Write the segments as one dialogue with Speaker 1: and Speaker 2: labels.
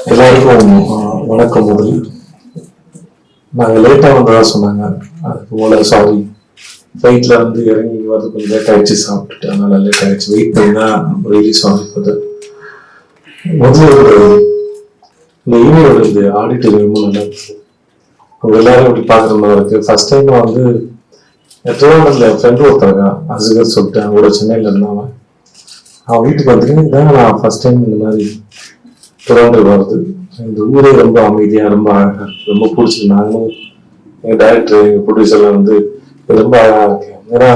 Speaker 1: எல்லாருக்கும் வணக்கம். முதல் நாங்கள் லேட்டாக வந்ததா சொன்னாங்க. அதுக்கு போல சாரி. ஃப்ளைட்டில் வந்து இறங்கி வரது கொஞ்சம் லேட் ஆகிடுச்சு, சாப்பிட்டுட்டு அதனால லேட் ஆகிடுச்சு. வெயிட் பண்ணா ரியலி சாரி ஃபார் தட். முதல்ல இந்த ஈமெயிலோட இந்த ஆடிட்டர் ரொம்ப நல்லா இருந்துச்சு. அவங்க எல்லாரும் இப்படி பார்க்குற மாதிரி இருக்கு. ஃபர்ஸ்ட் டைம் வந்து திருவண்ணாமலையில் என் ஃப்ரெண்டு ஒருத்தருக்கா அசுகர் சொல்லிட்டு அவங்களோட சென்னையில் இருந்தாங்க. அவன் வீட்டுக்கு வந்துட்டு இதாங்க நான் ஃபர்ஸ்ட் டைம் இந்த மாதிரி திருவண்ணாமலை வருது. இந்த ஊரே ரொம்ப அமைதியாக ரொம்ப அழகாக ரொம்ப பிடிச்சிருக்கு. நாங்களும் எங்கள் டைரக்டர் எங்கள் ப்ரொடியூசர்லாம் வந்து ரொம்ப அழகாக இருக்கு. ஏன்னா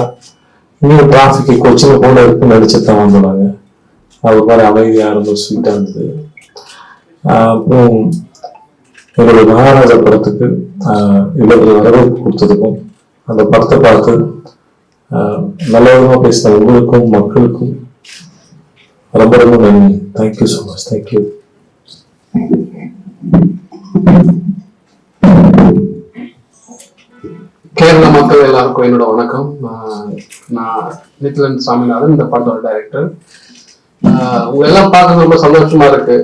Speaker 1: இன்னும் டிராஃபிக் கொச்சின் போல இருக்குன்னு நடிச்சுதான் வந்தோம். அது மாதிரி அமைதியாக ரொம்ப ஸ்வீட்டாக இருந்தது. அப்புறம் எங்களுடைய மகாராஜா படத்துக்கு இவ்வளவு வரவேற்பு கொடுத்ததுக்கும் அந்த படத்தை பார்த்து நல்ல விதமாக பேசின உங்களுக்கும் மக்களுக்கும் ரொம்ப ரொம்ப நன்றி. Thank you so much. Thank you.
Speaker 2: Kerala மக்கள் எல்லாருக்கும் என்னோட வணக்கம். நான் நித்லன் சாமிநாதன், இந்த படத்தோட டைரக்டர். உங்க எல்லாம் பார்க்கறது ரொம்ப சந்தோஷமா இருக்கு.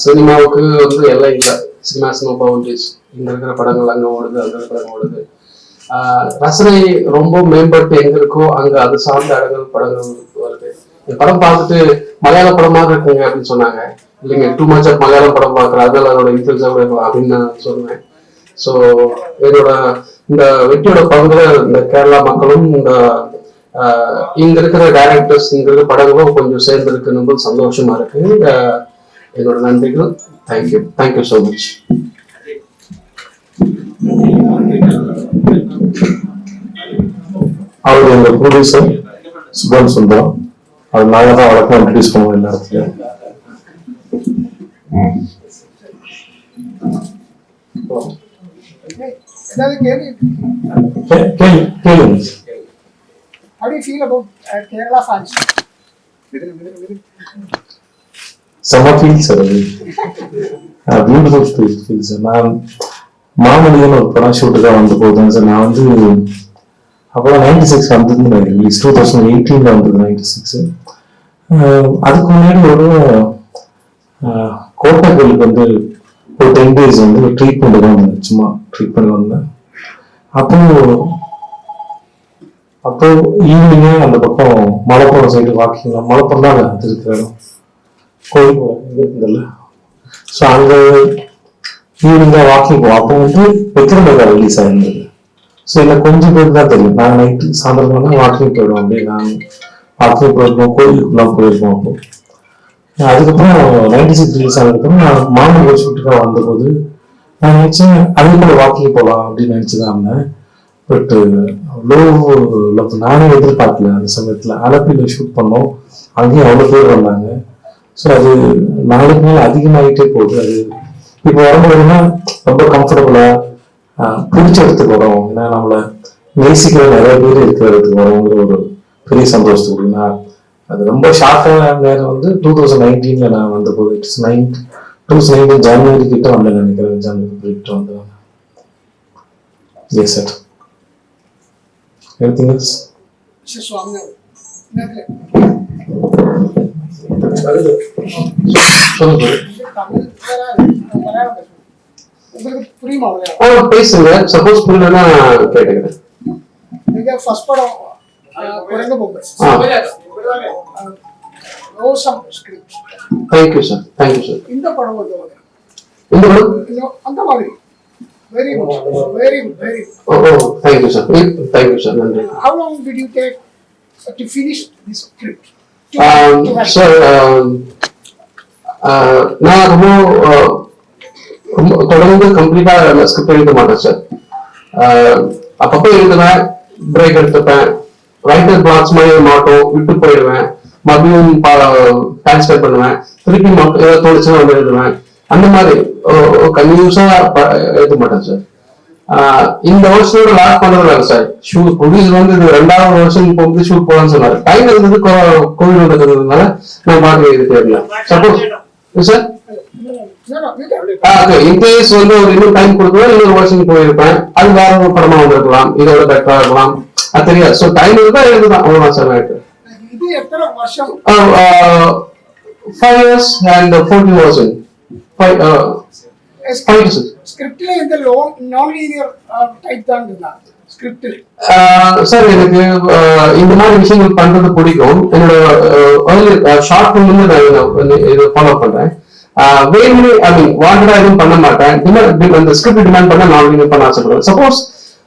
Speaker 2: சினிமாவுக்கு வந்து எல்லாம் இல்லை. Cinemas no boundaries. இங்க இருக்கிற படங்கள் அங்க ஓடுது, அங்க இருக்கிற படங்கள் ஓடுது. ரசனை ரொம்ப மேம்பட்டு எங்க இருக்கோ அங்க அது சார்ந்த படங்கள் வருது. இந்த படம் பார்த்துட்டு மலையாள படமாக இருக்குங்க அப்படின்னு சொன்னாங்க. இல்லைங்க, டூ மச் ஆஃப் மலையாள படம் பார்க்குறேன், அதனால அதோட இன்ஃபுளுன்ஸாக இருக்கலாம் அப்படின்னு நான் சொல்லுவேன். ஸோ என்னோட இந்த வெற்றியோட பங்குல இந்த கேரளா மக்களும் இந்த இங்க இருக்கிற டைரக்டர்ஸ் இங்க இருக்கிற படங்களும் கொஞ்சம் சேர்ந்து இருக்குன்னு சந்தோஷமா இருக்கு. என்னோட நன்றிகள். தேங்க்யூ. Thank you so much.
Speaker 1: அவர் எங்க ப்ரொடியூசர் சுபன் சுந்தரம். அது நாங்கள் தான் வழக்கம் இன்ட்ரடியூஸ் பண்ணுவோம் எல்லா இடத்துலையும்.
Speaker 3: How do you feel about Kerala fans?
Speaker 1: Some feels அது பியூட்டிஃபுல் ஃபீல்ஸ். நான் மாமனிதன் ஒரு படம் ஷூட்டுக்காக வந்த போதுதான் சார். நான் வந்து அப்போதான் 96 வந்தது ரிலீஸ். 2018 வந்தது 96. அதுக்கு முன்னாடி ஒரு கோட்டை கோயிலுக்கு வந்து ஒரு 10 days வந்து ட்ரீட்மெண்ட் தான் வந்தேன். சும்மா ட்ரீட்மெண்ட் வந்தேன். அப்போ ஈவினிங்கே அந்த பக்கம் மலைப்புறம் சைடு வாக்கிங், மலைப்புறம் தான் அது இருக்கிற இடம், கோயில் இருக்குதுல்ல. ஸோ அங்கே ஈவினிங்காக வாக்கிங் போவோம். அப்போ வந்து விக்ரமேகா ரிலீஸ் ஆயிருந்தது. ஸோ எனக்கு கொஞ்சம் பேருக்கு தான் தெரியும். நாங்கள் நைட்டு சாயந்தரம் வாக்கிங் போயிடுவோம். அப்படியே நாங்கள் வாக்கிங் போயிருக்கோம், கோயிலுக்குலாம் போயிருக்கோம். அப்போ அதுக்கப்புறம் 96 ரிலீஸ் ஆனதுக்கப்புறம் நான் மாமன் ஷூட்டுக்காக வந்தபோது நான் நினைச்சேன் அதே போல வாக்கிங் போகலாம் அப்படின்னு நினைச்சுதான் இருந்தேன். பட் அவ்வளோ நானே எதிர்பார்க்கல. அந்த சமயத்தில் அலப்பில ஷூட் பண்ணோம். அங்கேயும் அவ்வளோ பேர் வந்தாங்க. ஸோ அது நாளுக்கு நாள் அதிகமாகிட்டே போகுது. அது இப்போ வரும்போதுன்னா ரொம்ப கம்ஃபர்டபுளா பிடிச்ச இடத்துக்கு வரும். ஏன்னா நம்மளை நேசிக்கிற நிறைய பேர் இருக்கிற இடத்துக்கு வரோங்கிற ஒரு பெரிய சந்தோஷத்துக்கு கொடுக்குன்னா அது ரொம்ப ஷார்ட்டான நேரம் வந்து 2019 நான் வந்த போது 2019 ஜனவரி கிட்ட வந்தேன் நினைக்கிறேன். ஜனவரி கிட்ட வந்தேன். Yes sir. Anything else?
Speaker 2: பேசுங்க. சப்போஸ் புரியலன்னா கேட்டுக்கிறேன்.
Speaker 3: ஃபர்ஸ்ட் படம் குரங்கு பொம்மை.
Speaker 2: Thank you sir. Thank you sir.
Speaker 3: இந்த படம் வந்து
Speaker 2: இந்த படம்
Speaker 3: அந்த மாதிரி very good, very good, very good.
Speaker 2: Oh thank you sir. Thank you sir. நன்றி.
Speaker 3: How long did you take to finish this script?
Speaker 2: Sir நான் ரொம்ப தொடர்ந்து கம்ப்ளீட்டா ஸ்கிரிப்ட் எழுத மாட்டேன் சார். அப்பப்போ எழுதுவேன், பிரேக் எடுத்துப்பேன், ரைட்டர் பிளாக்ஸ் மாதிரி மாட்டோம், விட்டு போயிடுவேன், மறுபடியும் டைம் ஸ்பெண்ட் பண்ணுவேன், திருப்பி ஏதாவது தோணுச்சுன்னா வந்து எழுதுவேன். அந்த மாதிரி கன்யூஸா எழுத மாட்டேன் சார். இந்த வருஷத்தோட லாக் பண்றதுல சார் ஷூட் ப்ரொடியூசர் வந்து இது 2வது வருஷம் போகுது ஷூட் போகலான்னு சொன்னாரு. டைம் இருந்தது, கோவிட் வந்ததுனால நான் பாட்டு எழுதி தேடலாம். சப்போஸ் சார் இன்கேஸ் வந்து ஒரு இன்னும் டைம் கொடுக்குறோம், இன்னொரு வருஷம் போயிருப்பேன், அது வேற ஒரு படமா வந்திருக்கலாம், இதோட பெட்டரா இருக்கலாம், அது தெரியாது. ஸோ டைம் இருந்தா எழுதுதான், அவ்வளவுதான் sir. 5 years and 14 was in 5 to 6.
Speaker 3: ஸ்கிரிப்ட்ல இந்த நான் லீனியர் டைப் தான் இருந்தா ஸ்கிரிப்ட்ல.
Speaker 2: சார் எனக்கு இந்த மாதிரி விஷயங்கள் பண்றது பிடிக்கும். என்னோட ஷார்ட் ஃபிலிம்ல நான் இதை ஃபாலோ பண்றேன். வேணுமே ஐ மீன் வாண்டடா எதுவும் பண்ண மாட்டேன். அந்த ஸ்கிரிப்ட் டிமாண்ட் பண்ண நான் லீனியர் பண்ண ஆசைப்படுவேன். சப்போஸ்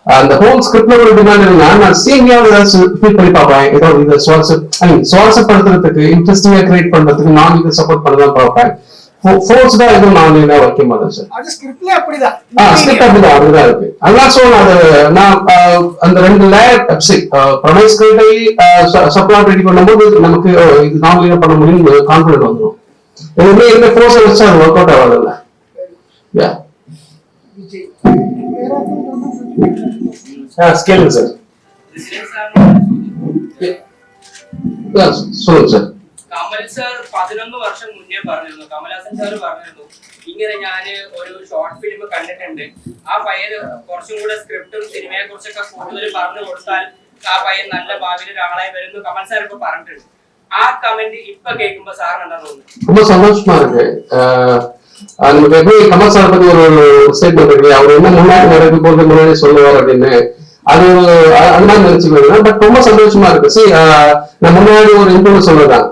Speaker 2: அந்த ஹோல் ஸ்கிரிப்ட்ல ஒரு டிமாண்ட் இருந்தா நான் சீனியாவது ஃபீல் பண்ணி பார்ப்பேன். ஏதோ இதை சுவாசப்படுத்துறதுக்கு இன்ட்ரெஸ்டிங்கா கிரியேட் பண்றதுக்கு நான் இதை சப்போர்ட் பண்ணதான் பார்ப்பேன். ஃபோர்ஸ்டா எதுவும் நான் லீனியரா வைக்க மாட்டேன் சார்.
Speaker 3: அது ஸ்கிரிப்ட்ல அப்படிதான்.
Speaker 2: ஸ்கிரிப்ட் அப்படிதான் இருக்கு. அதான் சோ நான் அந்த 2 லேயர் ப்ரொமைஸ் ஸ்கிரிப்டை சப்ளாட் ரெடி பண்ணும்போது நமக்கு இது நான் லீனியர் பண்ண முடியும் கான்ஃபிடன்ட் வந்துடும். எதுவுமே இந்த ஃபோர்ஸ் வச்சா அது ஒர்க் அவுட் ஆகாதுல்ல. யா
Speaker 1: கேளுங்க சார்.
Speaker 2: சொல்லுங்க சார்.
Speaker 4: കമൽ സാർ 11 വർഷം മുന്നേ പറഞ്ഞിരുന്നു, കമൽഹാസൻ സാർ പറഞ്ഞിരുന്നു, ഇങ്ങനെ ഞാൻ ഒരു ഷോർട്ട് ഫിലിം കണ്ടിട്ടുണ്ട്, ആ പയ്യൻ കുറച്ചും കൂടെ സ്ക്രിപ്റ്റും സിനിമയെ കുറിച്ചൊക്കെ കൂടുതൽ പറഞ്ഞു കൊടുത്താൽ ആ പയ്യൻ നല്ല ഭാവിയിൽ ഒരാളായി വരുന്നു കമൽ സാർ ഇപ്പൊ പറഞ്ഞിട്ടുണ്ട്. ആ കമന്റ് ഇപ്പൊ കേൾക്കുമ്പോ സാറിന് എന്താ തോന്നുന്നു?
Speaker 2: ரொம்ப சந்தோஷமா இருக்கு. நமக்கு எப்படி கமல் சார் பத்தி ஒரு ஸ்டேட்மெண்ட் இருக்கு, அவர் என்ன முன்னாடி நடக்கும் போது முன்னாடி சொல்லுவார் அப்படின்னு, அது அந்த மாதிரி நினைச்சுக்கலாம். பட் ரொம்ப சந்தோஷமா இருக்கு. நான் முன்னாடி ஒரு இன்டர்வியூ சொல்லதான்,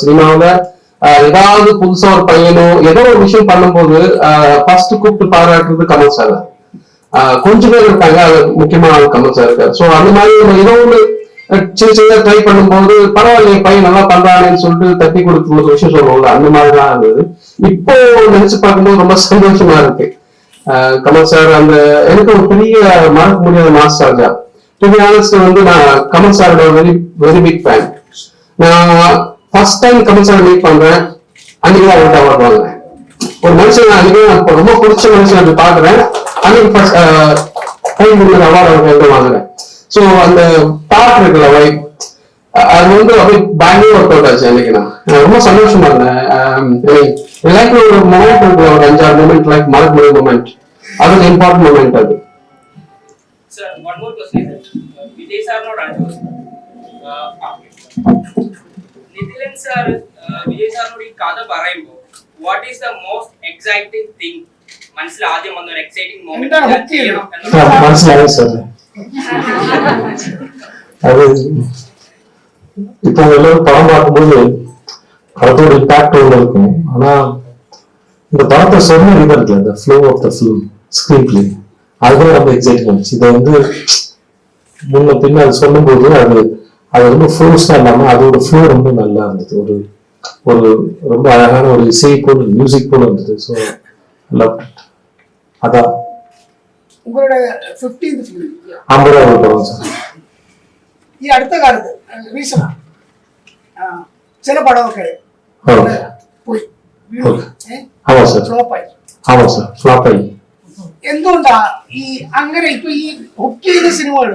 Speaker 2: சினிமாவில ஏதாவது புதுசா ஒரு பையனோ ஏதோ ஒரு விஷயம் பண்ணும்போது ஃபர்ஸ்ட் கூப்பிட்டு பாராட்டுறது கமல் சார் தான். கொஞ்சம் பேர் இருக்காங்க, அது முக்கியமான கமல் சார் இருக்காரு. சோ அந்த மாதிரி ஏதோ ஒண்ணு சின்ன சின்ன ட்ரை பண்ணும்போது பரவாயில்ல பையன் நல்லா பண்றானேன்னு சொல்லிட்டு தட்டி கொடுக்கும் ஒரு விஷயம் சொல்லுவோம்ல, அந்த மாதிரிதான் இருந்தது. இப்போ நினைச்சு பார்க்கும்போது ரொம்ப சந்தோஷமா இருக்கு. கமல் சார் அந்த எனக்கு ஒரு பெரிய மறக்க முடியாத மாஸ்டர்ஜா. டு பி ஆனஸ்ட் வந்து நான் கமல் சாரோட வெரி வெரி பிக் ஃபேன். நான் first time Kamal sir meet பண்றேன், அன்னைக்கு தான் அவர்கிட்ட அவார்ட் வாங்கினேன். ஒரு மனுஷன் அன்னைக்கு ரொம்ப பிடிச்ச மனுஷன் அப்படி பாக்குறேன், அன்னைக்கு ஃபர்ஸ்ட் டைம் அவார்டு அவர்கிட்ட வாங்கினேன். ஸோ அந்த பாட்டு இருக்குல்ல வைப், அது வந்து அப்படியே பயங்கர ஒர்க் அவுட் ஆச்சு அன்னைக்கு. நான் ரொம்ப சந்தோஷமா இருந்தேன். லைக் ஒரு மொமெண்ட் இருக்குல்ல, ஒரு 5-6 மொமெண்ட் லைக் மறக்க முடியாத மொமெண்ட், அது ஒரு இம்பார்ட்டன்ட் மொமெண்ட் அது.
Speaker 4: Sir one more question Vijay சார்னோட നിതിലൻ സാർ വിജയ് സാറിനോട് ഈ കഥ പറയുമ്പോൾ what is the most exciting thing മനസ്സിൽ ആദ്യം വന്ന ഒരു എക്സൈറ്റിംഗ് മൊമെന്റ്
Speaker 1: മനസ്സിലായി സാർ. அது இப்போ எல்லாரும் படம் பார்க்கும்போது படத்தோட இம்பாக்ட் ஒன்று இருக்கும். ஆனா இந்த படத்தை சொன்ன விதம் இருக்குல்ல, இந்த flow of the film screenplay, அதுதான் ரொம்ப எக்ஸைட்டிங் ஆச்சு. இதை வந்து முன்ன பின்ன அது சொல்லும்போது அது ரொம்ப ஃபோர்ஸ்டா இல்லாம அதோட ஃப்ளோ ரொம்ப நல்லா இருந்தது. ஒரு ஒரு ரொம்ப அழகான ஒரு இசை போல மியூசிக் போல இருந்தது. ஸோ அதான்
Speaker 3: உங்களோட 15th ஃபிலிம்
Speaker 1: 50வது படம் சார்.
Speaker 3: ഈ അടുത്ത കാലത്ത് റീസൺ ചില പടമൊക്കെ പോയി
Speaker 1: ஆமா சார்,
Speaker 3: ഫ്ലോപ്പായി.
Speaker 1: ஆமா சார், ஃபிளாப் ஆகி.
Speaker 3: എന്തുകൊണ്ടാ ഈ അങ്ങനെ ഇപ്പൊ ഈ ബുക്ക് ചെയ്ത സിനിമകൾ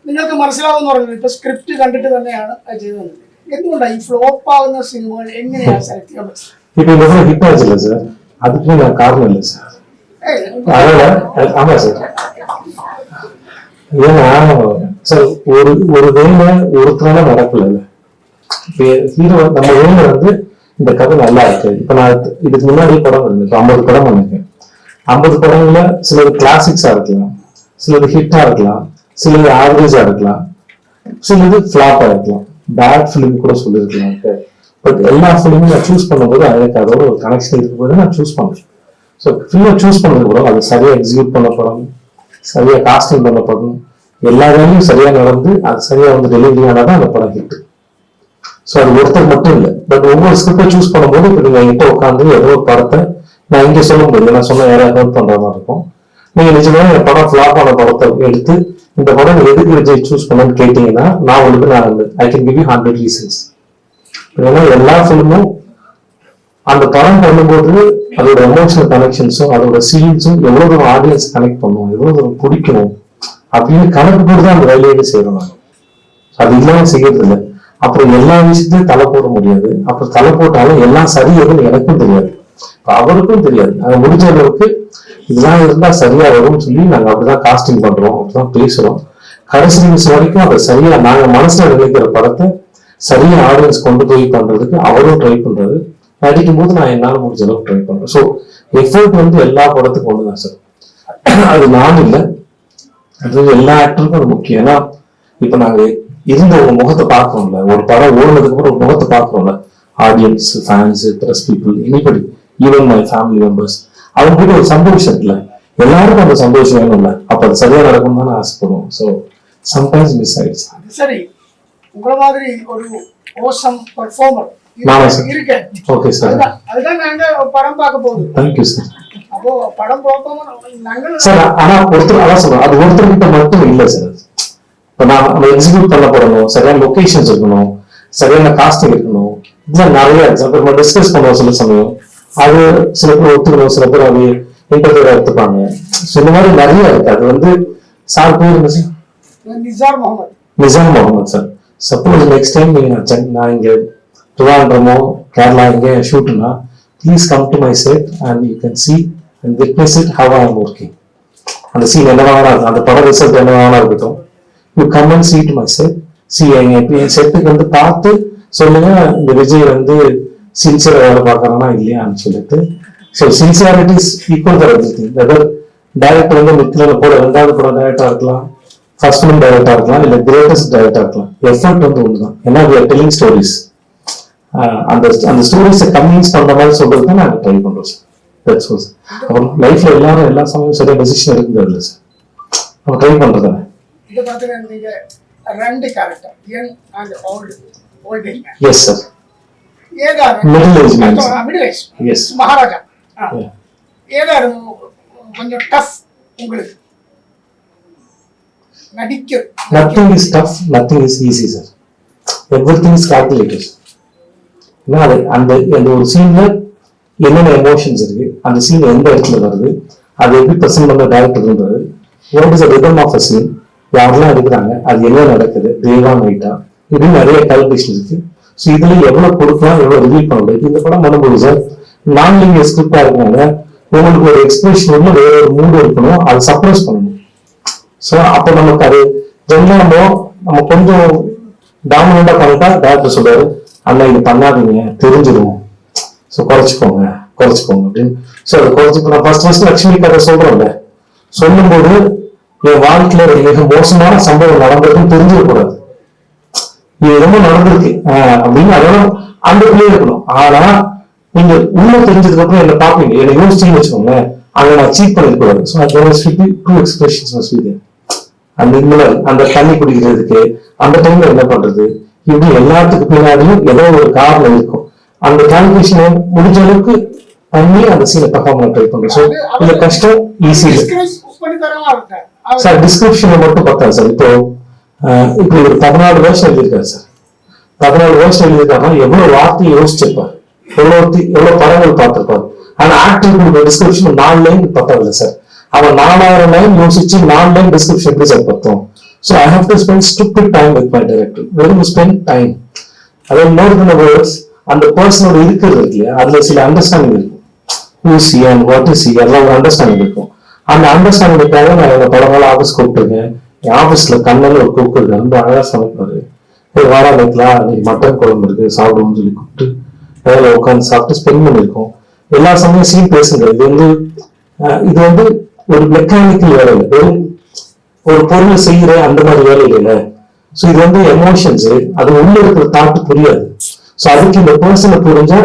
Speaker 3: നിങ്ങൾക്ക് മനസ്സിലാവുന്ന പറഞ്ഞത് ഇപ്പൊ സ്ക്രിപ്റ്റ് കണ്ടിട്ട് തന്നെയാണ് അത് ചെയ്തത്. എന്തുകൊണ്ടാ ഈ ഫ്ലോപ്പ് ആവുന്ന സിനിമകൾ എങ്ങനെയാണ് സെലക്ട് ചെയ്യാൻ പറ്റുന്നത്?
Speaker 1: இப்போ இந்த படம் ஹிட் ஆச்சுல்ல சார், அதுக்கு நான் காரணம் இல்லை சார். அதனால ஆமா சார், ஏன்னா சார் ஒரு வேலை ஒருத்தரால நடக்கல. ஹீரோ நம்ம வேலை வந்து இந்த கதை நல்லா இருக்கு. இப்ப நான் இதுக்கு முன்னாடி படம் இருக்கு, 50 படம் பண்ணிருக்கேன். 50 படங்கள்ல சிலது கிளாசிக்ஸா இருக்கலாம், சிலது ஹிட்டா இருக்கலாம், சிலது ஆவரேஜா இருக்கலாம், சிலது ஃபிளாப்பா இருக்கலாம், பேட் ஃபிலிம் கூட சொல்லியிருக்கலாம். பட் எல்லா ஃபிலிமும் நான் சூஸ் பண்ணும்போது எனக்கு அதோட ஒரு கனெக்ஷன் இருக்கும்போது நான் சூஸ் பண்றேன். ஸோ ஃபிலிமை சூஸ் பண்ணது கூட அது சரியா எக்ஸிக்யூட் பண்ணப்படணும், சரியா காஸ்டிங் பண்ணப்படணும், எல்லா வேலையும் சரியா நடந்து அது சரியா வந்து டெலிவரி ஆனாதான் அந்த படம் ஹிட். ஸோ அது ஒருத்தர் மட்டும் இல்லை, பட் ஒவ்வொரு ஸ்கிரிப்டை சூஸ் பண்ணும்போது இப்போ நீங்க என்கிட்ட உட்காந்து ஏதோ ஒரு படத்தை நான் இங்கே சொல்ல முடியாது, நான் சொன்ன யாராவது ஹெல்ப் பண்ற மாதிரி இருக்கும். நீங்க நிஜமா இந்த படம் ஃபிளாப் ஆன படத்தை எடுத்து இந்த படம் எதுக்கு விஜய் சூஸ் பண்ணணும்னு கேட்டீங்கன்னா நான் உங்களுக்கு I can give you 100 reasons. ஏன்னா எல்லா ஃபிலிமும் அந்த படம் பண்ணும்போது அதோட எமோஷனல் கனெக்ஷன்ஸும் அதோட சீன்ஸும் எவ்வளவு தூரம் ஆடியன்ஸ் கனெக்ட் பண்ணுவோம், எவ்வளவு தூரம் பிடிக்கணும் அப்படின்னு கணக்கு போட்டு தான் அந்த வேலையை செய்யறோம். நாங்கள் அது இல்லாம செய்யறது இல்லை. அப்புறம் எல்லா விஷயத்தையும் தலை போட முடியாது. அப்புறம் தலை போட்டாலும் எல்லாம் சரி எதுன்னு எனக்கும் தெரியாது, அவருக்கும் தெரியாது. நாங்க முடிஞ்ச அளவுக்கு இதெல்லாம் இருந்தா சரியா வரும்னு சொல்லி நாங்க அப்படிதான் காஸ்டிங் பண்றோம், அப்படிதான் பேசுறோம். கடைசி நிமிஷம் வரைக்கும் அதை சரியா நாங்க மனசுல நினைக்கிற படத்தை சரியா ஆடியன்ஸ் கொண்டு போய் பண்றதுக்கு அவரும் ட்ரை பண்றாரு. நடிக்கும் போது நான் என்னால முடிஞ்ச அளவுக்கு ட்ரை பண்றேன். ஸோ எஃபர்ட் வந்து எல்லா படத்துக்கும் ஒண்ணுதான் சார். அது நான் இல்லை, அது எல்லா ஆக்டருக்கும் அது முக்கியம். ஏன்னா இப்ப நாங்க இருந்த ஒரு முகத்தை பார்க்கறோம்ல, ஒரு படம் ஓடுனதுக்கு அப்புறம் ஒரு முகத்தை பார்க்கறோம்ல, audience, fans, press people, anybody, even my family members, அவங்க கிட்ட ஒரு சந்தோஷம் இருக்குல்ல, எல்லாருக்கும் அந்த சந்தோஷம் வேணும்ல, அப்ப அது சரியா நடக்கும் தான் ஆசைப்படுவோம். ஸோ சம்டைம்ஸ் மிஸ் ஆயிடுச்சு.
Speaker 3: சரி, உங்கள மாதிரி ஒரு ஓசம் பர்ஃபார்மர் இருக்கு.
Speaker 1: ஓகே சார்,
Speaker 3: அதுதான் நாங்க படம் பார்க்க போகுது.
Speaker 1: Thank you sir.
Speaker 3: அப்போ படம் பார்ப்போம் நாங்க
Speaker 1: சார். ஆனா ஒருத்தர் அதான் சொல்றேன், அது ஒருத்தர்கிட்ட மட்டும் இல்லை சார். இப்போ நம்ம எக்ஸிக்யூட் பண்ண போறோம், சரியான லொகேஷன்ஸ் இருக்கணும், சரியான காஸ்டிங் இருக்கணும், இதெல்லாம் நிறைய நம்ம டிஸ்கஸ் பண்ணுவோம். சில சமயம் அது சில பேர் ஒத்துக்கணும், சில பேர் அது இன்டர்வியூ எடுத்துப்பாங்க. ஸோ இந்த மாதிரி நிறைய இருக்கு. அது வந்து சார் பேர் என்ன sir?
Speaker 3: Nisar Mohammed.
Speaker 1: Nisar Mohammed sir. Suppose next time நீங்க நான் இங்க திருவாண்டமோ கேரளா இங்க ஷூட்னா, please come to my set and you can see and witness it how I am working. அந்த சீன் என்னவாக இருக்கும், அந்த படம் ரிசல்ட் என்னவாக இருக்கட்டும், you come and see to my set. See என் செட்டுக்கு வந்து பார்த்து சொல்லுங்க, இந்த விஜய் வந்து சின்சியரா வேலை பார்க்கறானா இல்லையான்னு சொல்லிட்டு. So sincerity is equal for everything. Whether director வந்து மித்தில போட 2வது படம் டைரக்டா இருக்கலாம், ஃபர்ஸ்ட் ஃபிலிம் டைரக்டா இருக்கலாம், இல்ல கிரேட்டஸ்ட் டைரக்டா இருக்கலாம். எஃபர்ட் வந்து ஒண்ணுதான். ஏன்னா we are telling ஸ்டோரிஸ். அந்த ஸ்டோரிஸை கன்வின்ஸ் பண்ற மாதிரி சொல்றது தான் நாங்கள் ட்ரை பண்றோம் சார். That's all sir. அப்புறம் லைஃப்ல எல்லாரும் எல்லா சமயம் சரியா டெசிஷன் எடுக்கிறது இல்லை சார், நம்ம ட்ரை பண்றதானே.
Speaker 3: இதை பார்த்தீங்கன்னா நீங்க 2 character, young and old age man.
Speaker 1: Yes sir.
Speaker 3: ஏதா
Speaker 1: middle age man.
Speaker 3: Middle age.
Speaker 1: Yes.
Speaker 3: Maharaja. ஏதா கொஞ்சம் டஃப் உங்களுக்கு நடிக்க?
Speaker 1: Nothing is tough, nothing is easy sir. Everything is calculated. ஏன்னா அந்த ஒரு சீன்ல என்னென்ன எமோஷன்ஸ் இருக்கு, அந்த சீன் எந்த இடத்துல வருது, அது எப்படி பிரசன்ட் பண்ண டைரக்டர்ன்றது, what is the rhythm of a scene, யாரெல்லாம் எடுக்கிறாங்க, அது என்ன நடக்குது, தேவா நைட்டா, இப்படி நிறைய கால்குலேஷன் இருக்கு. ஸோ இதுல எவ்வளவு கொடுக்கலாம், எவ்வளவு ரிவீல் பண்ண முடியாது. இந்த படம் பண்ணும்போது சார் நான் லினியர் ஸ்கிரிப்டா இருக்காங்க, உங்களுக்கு ஒரு எக்ஸ்பிரஷன் ஒன்று வேற ஒரு மூடு இருக்கணும், அதை சப்ரஸ் பண்ணணும். ஸோ அப்போ நமக்கு அது ஜென்ரலாக நம்ம கொஞ்சம் டாமினண்டா பண்ணிட்டா டைரக்டர் சொல்றாரு, அண்ணா இது பண்ணாதீங்க தெரிஞ்சிடும், ஸோ குறைச்சிக்கோங்க அப்படின்னு. ஸோ அதை குறைச்சி நான் ஃபர்ஸ்ட் லட்சுமி கதை சொல்றேன்ல, சொல்லும்போது என் வாழ்க்கையில ஒரு மிக மோசமான சம்பவம் நடந்ததுன்னு தெரிஞ்சிடக்கூடாது, இது ரொம்ப நடந்திருக்கு அப்படின்னு அதெல்லாம் அந்த பிள்ளை இருக்கணும். ஆனா நீங்க உள்ள தெரிஞ்சதுக்கு அப்புறம் என்ன பாப்பீங்க, என்ன யோசிச்சுன்னு வச்சுக்கோங்க, அங்க நான் சீட் பண்ணிருக்கூடாது. ஸோ டூ எக்ஸ்பிரஷன்ஸ் அந்த தண்ணி குடிக்கிறதுக்கு அந்த டைம்ல என்ன பண்றது, இப்படி எல்லாத்துக்கு பின்னாடியும் ஏதோ ஒரு காரணம் இருக்கும். அந்த கால்குலேஷனை முடிஞ்ச அளவுக்கு பண்ணி அந்த சீனை பர்ஃபார்ம் ட்ரை பண்றோம். ஸோ இந்த கஷ்டம் ஈஸி இல்லை சார். டிஸ்கிரிப்ஷனை மட்டும் பார்த்தா சார், இப்போ ஒரு 14 வருஷம் எழுதியிருக்காரு சார். 14 வருஷம் எழுதியிருக்காருன்னா எவ்வளவு வார்த்தையை யோசிச்சிருப்பார், எவ்வளவு படங்கள் பார்த்திருப்பார். ஆனா ஆக்டர் கொடுக்குற டிஸ்கிரிப்ஷன் 4 லைன் பத்தாது சார். அவன் 4000 லைன் யோசிச்சு 4 லைன் டிஸ்கிரிப்ஷன் எப்படி சார் பார்த்தோம். So I have to spend stupid time with my director. வெறும் ஸ்பெண்ட் டைம், அதாவது மோர் தென் வேர்ட்ஸ், அந்த பர்சனோட இருக்கிறது இருக்கு இல்லையா, அதுல சில அண்டர்ஸ்டாண்டிங் இருக்கும். Who C and what is C, அதெல்லாம் ஒரு அண்டர்ஸ்டாண்டிங் இருக்கும். அந்த அண்டர்ஸ்டாண்டிங்காக நான் எங்க படங்கள் ஆஃபீஸ் கூப்பிட்டுருக்கேன். என் ஆஃபீஸ்ல கண்ணல் ஒரு குக் இருக்கு, ரொம்ப அழகா சமைப்பாரு. வாரம் வைக்கலாம், இன்னைக்கு மட்டன் குழம்பு இருக்கு சாப்பிடுவோம்னு சொல்லி கூப்பிட்டு வேலை உட்காந்து சாப்பிட்டு ஸ்பெண்ட் பண்ணிருக்கோம். எல்லா சமயம் சீன் பேசுங்க. இது வந்து ஒரு மெக்கானிக்கல் வேலை இல்லை, வெறும் ஒரு பொருள் செய்யற அந்த மாதிரி வேலை இல்லை. ஸோ இது வந்து எமோஷன்ஸ், அது உள்ள இருக்கிற தாட்டு புரியாது. ஸோ அதுக்கு இந்த பர்சனை புரிஞ்சா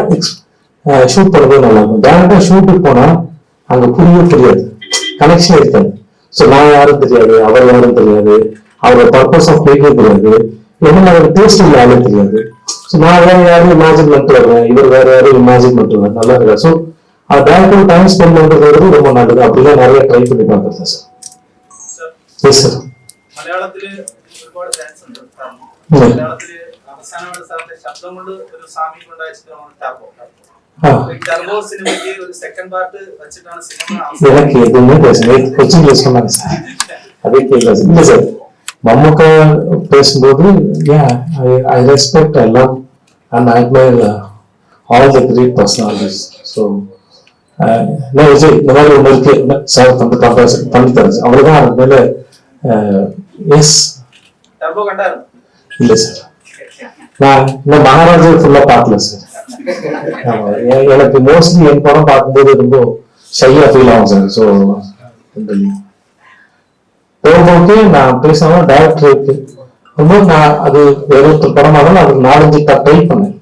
Speaker 1: ஷூட் பண்ணவே நல்லா இருக்கும். டேரக்டா ஷூட்டுக்கு போனா அங்க புரியாது, கனெக்ஷன் இருக்காது. ஸோ நான் யாரும் தெரியாது, அவர் யாரும் தெரியாது, அவரோட பர்பஸ் ஆஃப் மேக்கிங் தெரியாது, என்ன ஒரு டேஸ்ட் இல்லை யாரும் தெரியாது. ஸோ நான் வேற யாரும் இமேஜின் பண்ணிட்டு வருவேன், இவர் வேற யாரும் இமேஜின் பண்ணிட்டு வருவேன், நல்லா இருக்கா. ஸோ அது டேரக்டர் டைம் ஸ்பெண்ட் பண்றது ரொம்ப நல்லது. அப்படிலாம் நிறைய ட்ரை பண்ணி பார்க்கறேன் சார். Yes sir.
Speaker 5: മലയാളത്തില് ഒരുപാട് ഫാൻസ് ഉണ്ട്. മലയാളത്തില് അവസാനമായിട്ട് സാറിന്റെ ശബ്ദം കൊണ്ട് ഒരു സാമീപ്യം ഉണ്ടായ ചിത്രമാണ് ടർബോ. ടർബോ സിനിമയ്ക്ക് ഒരു സെക്കൻഡ് പാർട്ട് വെച്ചിട്ടാണ് സിനിമ.
Speaker 1: எனக்கு எதுவுமே பேசுறேன், கொச்சின்ல சொன்னாங்க சார், அதே கேட்கல சார். இல்லை சார், மம்முக்கா பேசும்போது I respect, I love and I admire all the great personalities. So Vijay இந்த மாதிரி ஒன்று இருக்கு சார், பண்ணி தரேன். அவ்வளவுதான். அதுக்கு மேல எஸ்
Speaker 5: ടർബോ കണ്ടായിരുന്നു?
Speaker 1: இல்ல சார். நான் இந்த மகாராஜா ஃபுல்லா பார்க்கல சார். எனக்கு மோஸ்ட்லி என் படம் பார்க்கும்போது ரொம்ப ஷையா ஃபீல் ஆகும் சார். ஸோ போகும்போது நான் பேசாம டைரக்டர் இருக்கு ரொம்ப நான் அது ஒருத்தர் படமாக இருந்தாலும் அதுக்கு 4-5 ட்ரை பண்ணேன்.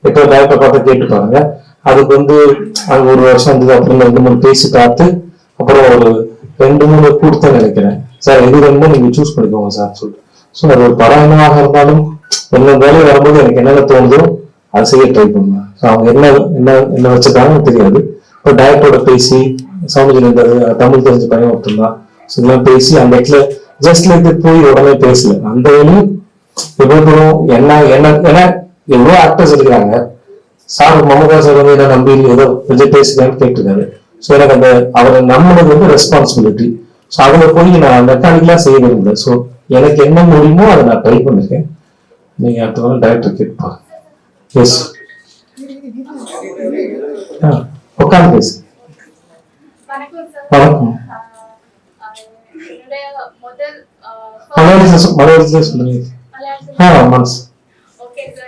Speaker 1: இப்போ டைரக்டர் பார்த்து கேட்டு பாருங்க. அதுக்கு அங்க ஒரு வருஷம் இருந்தது. அப்புறம் 2-3 பேசி பார்த்து அப்புறம் ஒரு 2-3 கொடுத்தேன் நினைக்கிறேன். சார் எது வேணுமோ நீங்க சூஸ் பண்ணிக்கோங்க சார் சொல்லிட்டு. ஸோ அது ஒரு படம் என்னவாக இருந்தாலும் என்ன வேலை வரும்போது எனக்கு என்னென்ன தோணுதோ அதை செய்ய ட்ரை பண்ணுவேன். அவங்க என்ன வச்சிருக்காங்கன்னு தெரியாது. இப்போ டைரக்டரோட பேசி சௌமிஜன் தமிழ் தெரிஞ்ச பையன் ஒருத்தந்தான் இதெல்லாம் பேசி அந்த இடத்துல ஜஸ்ட் லைக் போய் உடனே பேசல. அந்த வேலையும் எவ்வளவு என்ன ஏன்னா எவ்வளவு ஆக்டர்ஸ் இருக்கிறாங்க. சார் மமதா சார் என்ன நம்பி ஏதோ கொஞ்சம் பேசுகிறான்னு கேட்டிருக்காரு. ஸோ எனக்கு அந்த அவரை நம்பினது ரெஸ்பான்சிபிலிட்டி. ஸோ அதில் போய் நான் மெக்கானிக்கலா செய்ய விரும்பல. ஸோ எனக்கு என்ன முடியுமோ அதை நான் ட்ரை பண்ணிருக்கேன். நீங்க அடுத்த டைரக்டர் கேட்பாங்க. எஸ் உட்காந்து பேசு. வணக்கம். மலையாளத்துல சொல்லுங்க. மனசு
Speaker 6: Okay, so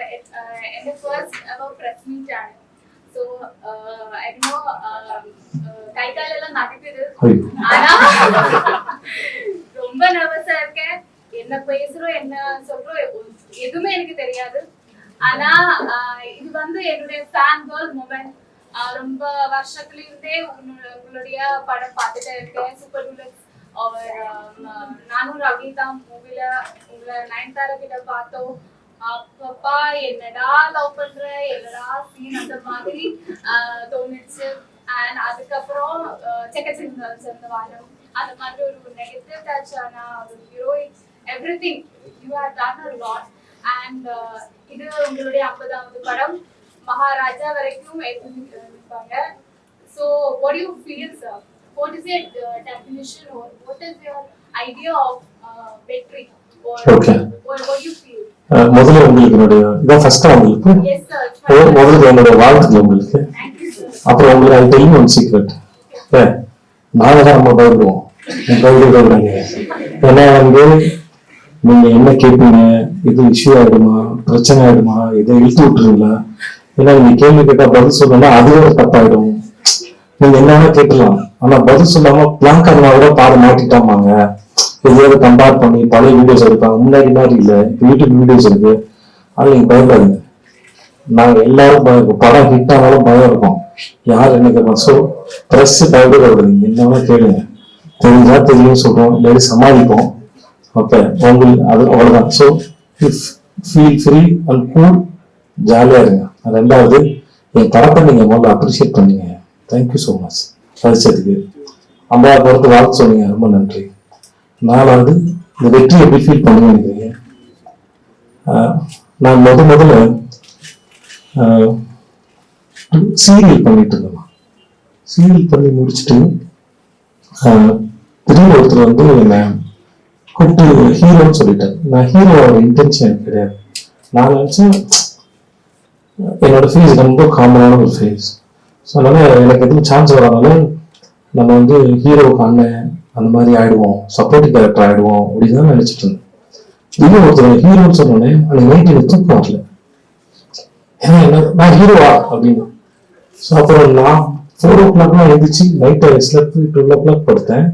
Speaker 6: in the first ever press meet ആണ്. So I know கை கால் எல்லாம் நடுக்குது. ஆனா ரொம்ப நர்வஸா இருக்கேன். என்ன பேசுறோம் என்ன சொல்றோம் எதுவுமே எனக்கு தெரியாது. ஆனா இது என்னுடைய ஃபேன் கேர்ள் மூமெண்ட். ரொம்ப வருஷத்துல இருந்தே உங்களுடைய படம் பார்த்துட்டே இருக்கேன். சூப்பர் டூலக்ஸ் நானும் ரவிதா மூவில உங்களை நயன்தாரா கிட்ட பார்த்தோம். அப்பப்பா என்னடா லவ் பண்ற என்னடா சீன் அந்த மாதிரி தோணிடுச்சு. அண்ட் அதுக்கப்புறம் செக்கச்சிருந்த வாரம் அந்த மாதிரி ஒரு நெகட்டிவ் டச் ஆனா ஒரு heroic everything you have done a lot. And இது உங்களுடைய 50வது படம். மகாராஜா வரைக்கும் எடுத்துருப்பாங்க. So what do you feel, sir? What is your definition or what is your idea of victory? Or
Speaker 1: Okay.
Speaker 6: what do you feel?
Speaker 1: முதல்ல உங்களுக்கு என்னுடைய இதான் ஃபர்ஸ்ட் உங்களுக்கு
Speaker 6: Yes, sir.
Speaker 1: முதல்ல என்னுடைய வாழ்த்துக்கள் உங்களுக்கு.
Speaker 6: Thank you, sir.
Speaker 1: அப்புறம் உங்களுக்கு அது தெரியும் ஒன் சீக்ரெட். நாங்கள் தான் நம்ம பயப்படுவோம். ஏன்னா நீங்க என்ன கேட்பீங்க, இது இஷ்யூ ஆயிடுமா பிரச்சனை ஆயிடுமா இதை இழுத்து விட்டுருங்களா. ஏன்னா நீங்க கேள்வி கேட்டா பதில் சொல்லணும்னா அதுவே ஒரு தப்பாயிடும். நீங்க என்னன்னா கேட்கலாம் ஆனா பதில் சொல்லாம பிளான் காரணமா கூட பாட மாட்டிட்டாமாங்க. எதையாவது கம்பேர் பண்ணி பழைய வீடியோஸ் எடுப்பாங்க. முன்னாடி மாதிரி இல்ல யூடியூப் வீடியோஸ் இருக்கு. அது நீங்க பயப்படாதுங்க. நாங்க எல்லாரும் படம் ஹிட் ஆனாலும் பயம் இருக்கும். யார் என்ன கேட்பாங்க. ஸோ ப்ரெஸ் பயப்படாதீங்க. என்னன்னா கேளுங்க. தெரிஞ்சா தெரியும் சொல்றோம் இல்லாட்டி சமாளிப்போம். ஓகே உங்களுக்கு அது அவ்வளவுதான். So feel free and cool ஜாலியா இருங்க. ரெண்டாவது என் படத்தை நீங்க முதல்ல அப்ரிஷியேட் பண்ணீங்க. Thank you so much. படிச்சதுக்கு 50 பொறுத்து வாழ்த்து சொன்னீங்க. ரொம்ப நன்றி. நாலாவது இந்த வெற்றி எப்படி ஃபீல் பண்ணுங்க நினைக்கிறீங்க. நான் முதல்ல சீரியல் பண்ணிட்டு இருந்தேன். சீரியல் பண்ணி முடிச்சுட்டு திடீர்னு ஒருத்தர் என்ன கூப்பிட்டு ஹீரோன்னு சொல்லிட்டேன். நான் ஹீரோவோட இன்டென்ஷன் கிடையாது. நான் நினைச்சேன் என்னோட ஃபேஸ் ரொம்ப காமனான ஒரு ஃபேஸ். ஸோ அதனால எனக்கு எதுவும் சான்ஸ் வராதனால நம்ம ஹீரோவுக்கு அண்ணன் அந்த மாதிரி ஆயிடுவோம், சப்போர்ட்டிவ் கேரக்டர் ஆயிடுவோம் அப்படின்னு தான் நினைச்சிட்டு இருந்தேன். இன்னும் ஒருத்தர் ஹீரோன்னு சொன்னோடனே அந்த நைட் எனக்கு தூக்கம் வரல. ஏன்னா என்ன நான் ஹீரோவா அப்படின்னு. ஸோ அப்புறம் நான் 4 o'clock எழுந்திரிச்சு நைட் ஸ்லெப் 12 o'clock படுத்தேன்.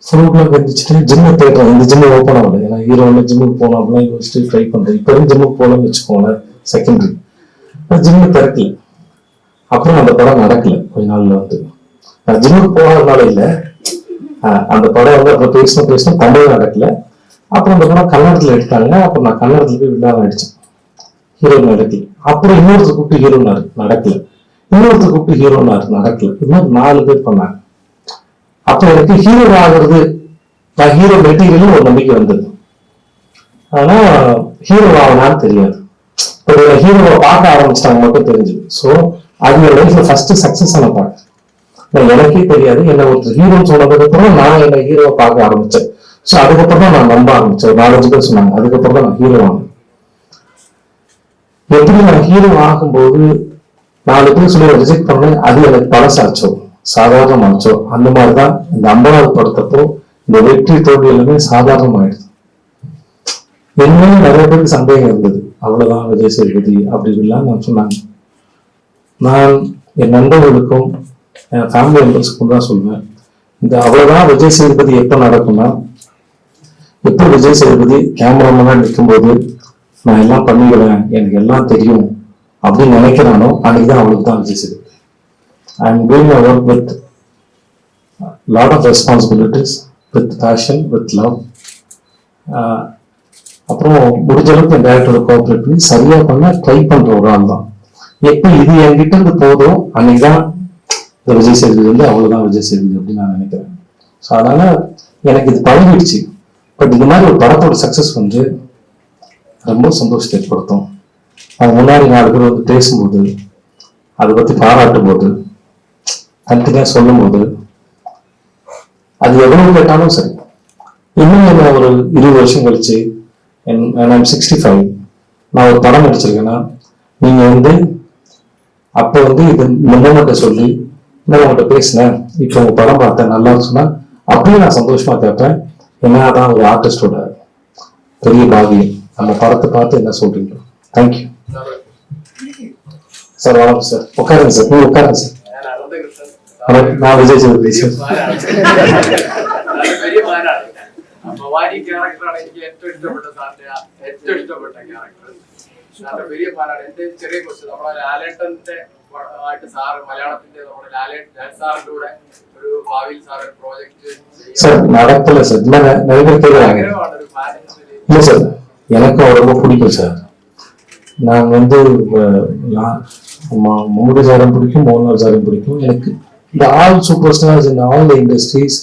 Speaker 1: 4 o'clock எழுந்திரிச்சிட்டு ஜிம்மை தேடுறேன். இந்த ஜிம்மை ஓப்பன் ஆகல. ஏன்னா ஹீரோவில் ஜிம்முக்கு போனோம் அப்படிலாம் யோசிச்சுட்டு ட்ரை பண்றேன். இப்போ ஜிம்முக்கு போகலன்னு வச்சுக்கோங்களேன் செகண்டரி. ஜிம்மு திறக்கல. அப்புறம் அந்த படம் நடக்கல. கொஞ்ச நாள்ல நான் ஜிம்முக்கு போனதுனால இல்லை. அந்த படம் அப்புறம் பேசணும் தமிழ் நடக்கல. அப்புறம் அந்த படம் கன்னடத்துல எடுத்தாங்க. அப்புறம் நான் கன்னடத்துல போய் விழாவை அடிச்சேன். ஹீரோ நடக்கல. அப்புறம் இன்னொருத்தர் கூப்பிட்டு ஹீரோனாரு நடக்கல. இன்னொருத்தர் கூப்பிட்டு ஹீரோனாரு நடக்கல. இன்னொரு 4 பேர் பண்ணாங்க. அப்ப எனக்கு ஹீரோ ஆகிறது நான் ஹீரோ மெட்டீரியல் ஒரு நம்பிக்கை வந்தது. ஆனா ஹீரோ ஆகலான்னு தெரியாது. ஒரு ஹீரோவை பார்க்க ஆரம்பிச்சிட்டாங்க மட்டும் தெரிஞ்சது. ஸோ அது என் லைஃப்ல ஃபர்ஸ்ட் சக்சஸ் ஆன பார்ட். எனக்கே தெரியாது. என்ன ஒருத்தர் ஹீரோன்னு சொன்னதுக்கு அப்புறம் நான் என்ன ஹீரோவை பார்க்க ஆரம்பிச்சேன். ஸோ அதுக்கப்புறம் தான் நான் நம்ப ஆரம்பிச்சேன். 4-5 பேர் சொன்னாங்க. அதுக்கப்புறம் தான் நான் ஹீரோ ஆனேன். எப்படி நான் ஹீரோ ஆகும்போது 4 பேர் சொல்லி ரிஜெக்ட் பண்ணேன். அது எனக்கு பழசாச்சோ சாதாரணமாச்சோ அந்த மாதிரிதான் இந்த 50வது படத்தப்போ இந்த வெற்றி தோல்வி எல்லாமே சாதாரணமாயிடுது. என்ன நிறைய பேருக்கு சந்தேகம் இருந்தது. அவ்வளவுதான் விஜய் சேதுபதி அப்படி இப்படிலாம் நான் சொன்னாங்க. நான் என் நண்பர்களுக்கும் என் ஃபேமிலி மெம்பர்ஸுக்கும் தான் சொல்லுவேன், இந்த அவ்வளவுதான் விஜய் சேதுபதி எப்போ நடக்கும்னா, எப்போ விஜய் சேதுபதி கேமராமேனா நிற்கும்போது நான் எல்லாம் பண்ணிடுவேன், எனக்கு எல்லாம் தெரியும் அப்படின்னு நினைக்கிறானோ அன்னைக்கு தான் அவளுக்கு தான் Vijay Sethupathi. I am doing my work with lot of responsibilities, with passion, with love. அப்புறம் முடிஞ்ச அளவுக்கு என் டேரக்டரோட கோஆப்ரேட் பண்ணி சரியா பண்ண ட்ரை பண்ற ஒரு ஆள் தான். எப்போ இது என்கிட்ட இருந்து போதும் அன்னைக்கு தான் இந்த விஜய் சேதுபதி வந்து அவ்வளவுதான் விஜய் சேதுபதி அப்படின்னு நான் நினைக்கிறேன். ஸோ அதனால எனக்கு இது பழகிடுச்சு. பட் இந்த மாதிரி ஒரு படத்தோட சக்சஸ் வந்து ரொம்ப சந்தோஷத்தை ஏற்படுத்தும். அது முன்னாடி 4 பேர் வந்து பேசும்போது, அதை பத்தி பாராட்டும் போது, தனித்தனியா சொல்லும் போது, அது எவ்வளவு கேட்டாலும் சரி. இன்னும் என்ன ஒரு 20 வருஷம் கழிச்சு, 65 நான் ஒரு படம் நடிச்சிருக்கேன்னா, நீங்க வந்து அப்ப வந்து இது முன்னமட்ட சொல்லி இன்னொருவங்கிட்ட பேசினேன், இப்போ உங்க படம் பார்த்தேன் நல்லா சொன்னா அப்படியே நான் சந்தோஷமா கேட்பேன். என்னதான் ஒரு ஆர்டிஸ்டோட பெரிய பாகியம். நம்ம படத்தை பார்த்து என்ன சொல்றீங்க? Thank you sir. வணக்கம் சார். உட்காருங்க சார். நீங்க உட்காருங்க சார். நான் விஜய் சேதுபதி சார்.
Speaker 7: ഭവാനി ക്യാരക്ടറാണ് എനിക്ക് ഏറ്റവും ഇഷ്ടപ്പെട്ട സാറിന്റെ ഏറ്റവും ഇഷ്ടപ്പെട്ട ക്യാരക്ടർ. സാറിന്റെ വലിയ ഫാനാണ്. എന്റെ ചെറിയ ക്വസ്റ്റ്യൻ, നമ്മളെ ലാലേട്ടന്റെ ആയിട്ട് സാറ് മലയാളത്തിന്റെ നമ്മുടെ ലാൽ സാറിന്റെ കൂടെ ഒരു ഭാവിയിൽ സാർ ഒരു പ്രോജക്ട്
Speaker 1: சார் நடக்கல சார். நிறைய பேர் கேட்குறாங்க. இல்லை சார், எனக்கும் ரொம்ப பிடிக்கும் சார். நான் வந்து மம்முட்டி சாரும் பிடிக்கும், மோகன்லால் சாரும் பிடிக்கும். எனக்கு இந்த all super stars in all the industries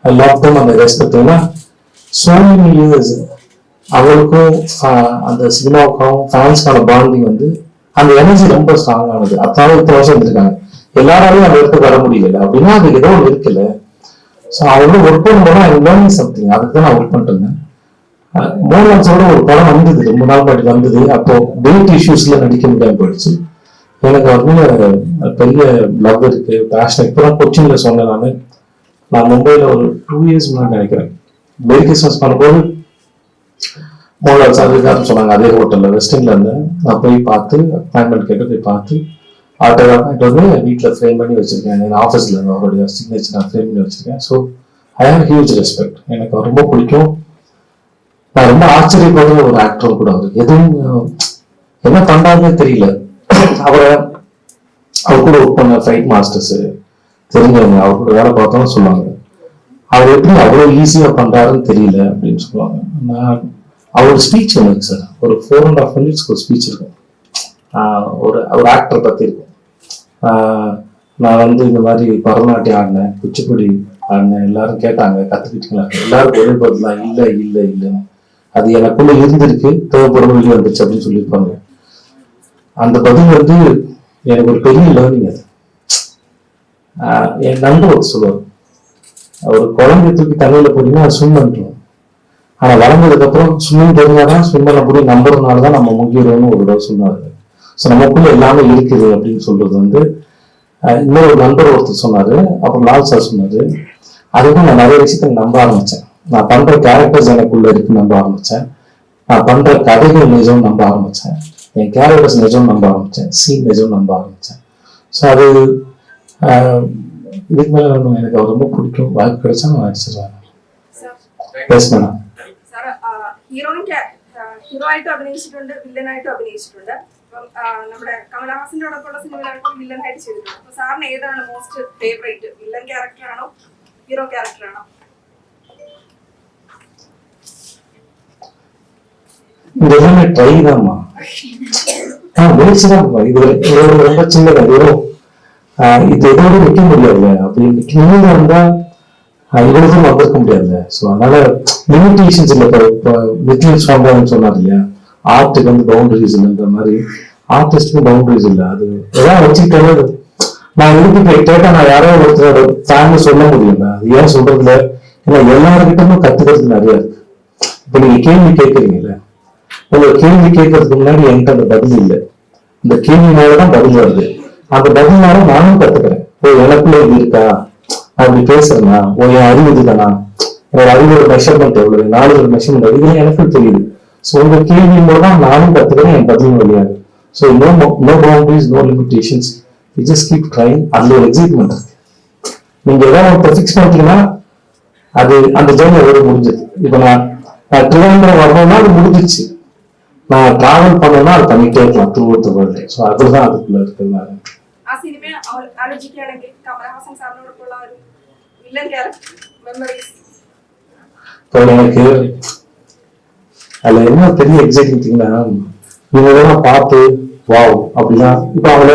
Speaker 1: I love them and I respect. ஏன்னா so many years அவருக்கும் அந்த சினிமாவுக்கும் ஃபேன்ஸ்க்கான பாண்டிங் வந்து அந்த எனர்ஜி ரொம்ப ஸ்ட்ராங் ஆனது. அத்தனை 10 வருஷம் இருந்திருக்காங்க. எல்லாராலையும் அந்த இடத்துக்கு வர முடியல அப்படின்னா அதுக்கு ஏதோ ஒன்று இருக்குல்ல. ஸோ அவங்க ஒர்க் பண்ணும்போது ஐ லேர்னிங் சம்திங். அதுக்கு தான் நான் ஒர்க் பண்ணிட்டு இருந்தேன். மோகன்லால்ஸோட ஒரு படம் வந்தது, ரொம்ப நாள் முன்னாடி வந்தது. அப்போ டேட் இஷ்யூஸ்ல நடிக்க முடியாம போயிடுச்சு. எனக்கு வந்து பெரிய லவ் இருக்கு, பேஷன். இப்பதான் கொச்சின்ல சொன்னேன். நான் மும்பைல ஒரு 2 இயர்ஸ் முன்னாடி நினைக்கிறேன், மேரி கிறிஸ்மஸ் பண்ணும்போது மோகன்லால் சார் இருக்காருன்னு சொன்னாங்க. அதே ஹோட்டல்ல வெஸ்டர்ன்ல இருந்தேன். நான் போய் பார்த்து அப்பாயின்மெண்ட் கேட்டு போய் பார்த்து ஆட்டோகிராஃப் வந்து வீட்டில் ஃப்ரேம் பண்ணி வச்சிருக்கேன். என் ஆஃபீஸ்ல இருந்து அவருடைய சிக்னேச்சர் நான் ஃப்ரேம் பண்ணி வச்சிருக்கேன். So I have huge respect. எனக்கு ரொம்ப பிடிக்கும். நான் ரொம்ப ஆச்சரியப்படுற ஒரு ஆக்டர் கூட. அவர் எதுவும் என்ன பண்றாருன்னே தெரியல. அவர் கூட ஒர்க் பண்ண ஃபைட் மாஸ்டர்ஸ் தெரிஞ்சவங்க, அவர் கூட வேலை பார்த்தோம்னு சொல்லுவாங்க. அவர் எப்படி அவ்வளவு ஈஸியா பண்றாருன்னு தெரியல அப்படின்னு சொல்லுவாங்க. நான் அவர் ஸ்பீச் ஒன்று இருக்கு சார், ஒரு 4.5 minutes ஒரு ஸ்பீச் இருக்கும். ஒரு ஆக்டர் பத்தி இருக்கும். நான் வந்து இந்த மாதிரி பரதநாட்டியம் ஆடினேன், குச்சிப்புடி ஆடினேன், எல்லாரும் கேட்டாங்க கத்துக்கிட்டீங்களா, எல்லாரும் ஒரே பதில் தான், இல்லை இல்லை இல்லைன்னு. அது எனக்குள்ள இருந்திருக்கு, தேவைப்படும் வெளியே வந்துச்சு அப்படின்னு சொல்லியிருப்பாங்க. அந்த பதில் வந்து எனக்கு ஒரு பெரிய லேர்னிங். அது என் நண்பர் சொல்லுவார், ஒரு குழந்தை தூக்கி தண்ணியில போட்டீங்கன்னா ஸ்விம் பண்ணிடுவோம். ஆனா வளர்ந்ததுக்கு அப்புறம் ஸ்விம்மிங் தெரிஞ்சாதான் ஸ்விம் பண்ண முடியும், நம்புறதுனாலதான் நம்ம முக்கியம்னு ஒரு தடவை சொன்னாரு. ஸோ நமக்குள்ள எல்லாமே இருக்குது அப்படின்னு சொல்றது வந்து இன்னொரு நண்பர் ஒருத்தர் சொன்னாரு. அப்புறம் லால் சார் சொன்னாரு. அதுக்கும் நான் நிறைய விஷயத்த நம்ப ஆரம்பிச்சேன். நான் பண்ற கேரக்டர்ஸ் எனக்குள்ள இருக்கு நம்ப ஆரம்பிச்சேன். நான் பண்ற கதைகள் நிஜம் நம்ப ஆரம்பிச்சேன். என் கேரக்டர்ஸ் நிஜம் நம்ப ஆரம்பிச்சேன். சீன் நிஜம் நம்ப ஆரம்பிச்சேன். ஸோ அது இதுக்கு மேல எனக்கு அவர் ரொம்ப பிடிக்கும். வாய்ப்பு கிடைச்சா நான் நடிச்சிருவேன். Yes madam.
Speaker 8: ഹീറോ ആയിട്ടും അഭിനയിച്ചിട്ടുണ്ട്, വില്ലനായിട്ടും അഭിനയിച്ചിട്ടുണ്ട്. അപ്പം നമ്മുടെ കമലഹാസന്റെ അടക്കമുള്ള സിനിമകളൊക്കെ വില്ലനായിട്ട് ചെയ്തിട്ടുണ്ട്. അപ്പൊ സാറിന് ഏതാണ് മോസ്റ്റ് ഫേവറേറ്റ്, വില്ലൻ ക്യാരക്ടർ ആണോ ഹീറോ ക്യാരക്ടർ ആണോ?
Speaker 1: இதெல்லாமே ட்ரை தான்மா, முயற்சிதான். இது ரொம்ப சின்னது. இது எதோட நிக்க முடியாதுல்ல. அப்படி நின்று இருந்தா இவ்வளவு தூரம் வந்திருக்க முடியாதுல்ல. ஸோ அதனால லிமிட்டேஷன்ஸ் இல்லை. இப்போ நித்தில் சுவாமின்னு சொன்னார் இல்லையா, ஆர்ட்டுக்கு வந்து பவுண்டரிஸ் இல்லைன்ற மாதிரி ஆர்டிஸ்டுக்கு பவுண்டரிஸ் இல்லை. அது எதாவது வச்சுக்கிட்டாலே நான் இருக்கு கேட்டா நான் யாரோ ஒருத்தரோட ஃபேமிலி சொல்ல முடியும். அது ஏன் சொல்றதுல, ஏன்னா எல்லாருக்கிட்டமும் கத்துக்கிறது நிறைய இருக்கு. இப்ப நீங்க கேள்வி கேட்கறீங்கல்ல, உங்க கேள்வி கேட்கறதுக்கு முன்னாடி என்கிட்ட அந்த பதில் இல்லை. இந்த கேள்வி மேலதான் பதில் வருது. அந்த பதில்னால நானும் கத்துக்கிறேன். ஓ எனக்குள்ள இது இருக்கா, அப்படி பேசுறேன்னா, ஓ என் அறிவு இதுதானா, என்னோட அறிவோட மெஷர்மெண்ட் எவ்வளவு, நாளோட மெஷர்மெண்ட் இதுல எனக்கு தெரியுது. ஸோ உங்க கேள்வி மூலம் நானும் கத்துக்கிறேன், என் பதிலும் வழியாது. So no boundaries, no limitations, you just keep trying. அதுல ஒரு எக்ஸைட்மெண்ட் இருக்கு. நீங்க ஏதாவது ஃபிக்ஸ் பண்ணிட்டீங்கன்னா அது அந்த ஜேர்னி அதோட முடிஞ்சது. இப்போ நான் திருவனந்தபுரம் வரணும்னா அது முடிஞ்சிருச்சு. நான் டிராவல் பண்ணணும்னா அது பண்ணிட்டே இருக்கலாம் through out the world. So அதுதான் அதுக்குள்ள இருக்கிறதுனால.
Speaker 8: ആ സിനിമ ആലോചിക്കുകയാണെങ്കിൽ കമലഹാസൻ സാറിനോടൊപ്പമുള്ള ഒരു വില്ലൻ ക്യാരക്ടർ മെമ്മറീസ്.
Speaker 1: இப்போ எனக்கு அதுல என்ன பெரிய எக்ஸைட்டிங் திங்னா, இவங்க பார்த்து வாவ் அப்படிலாம் இப்போ அவங்கள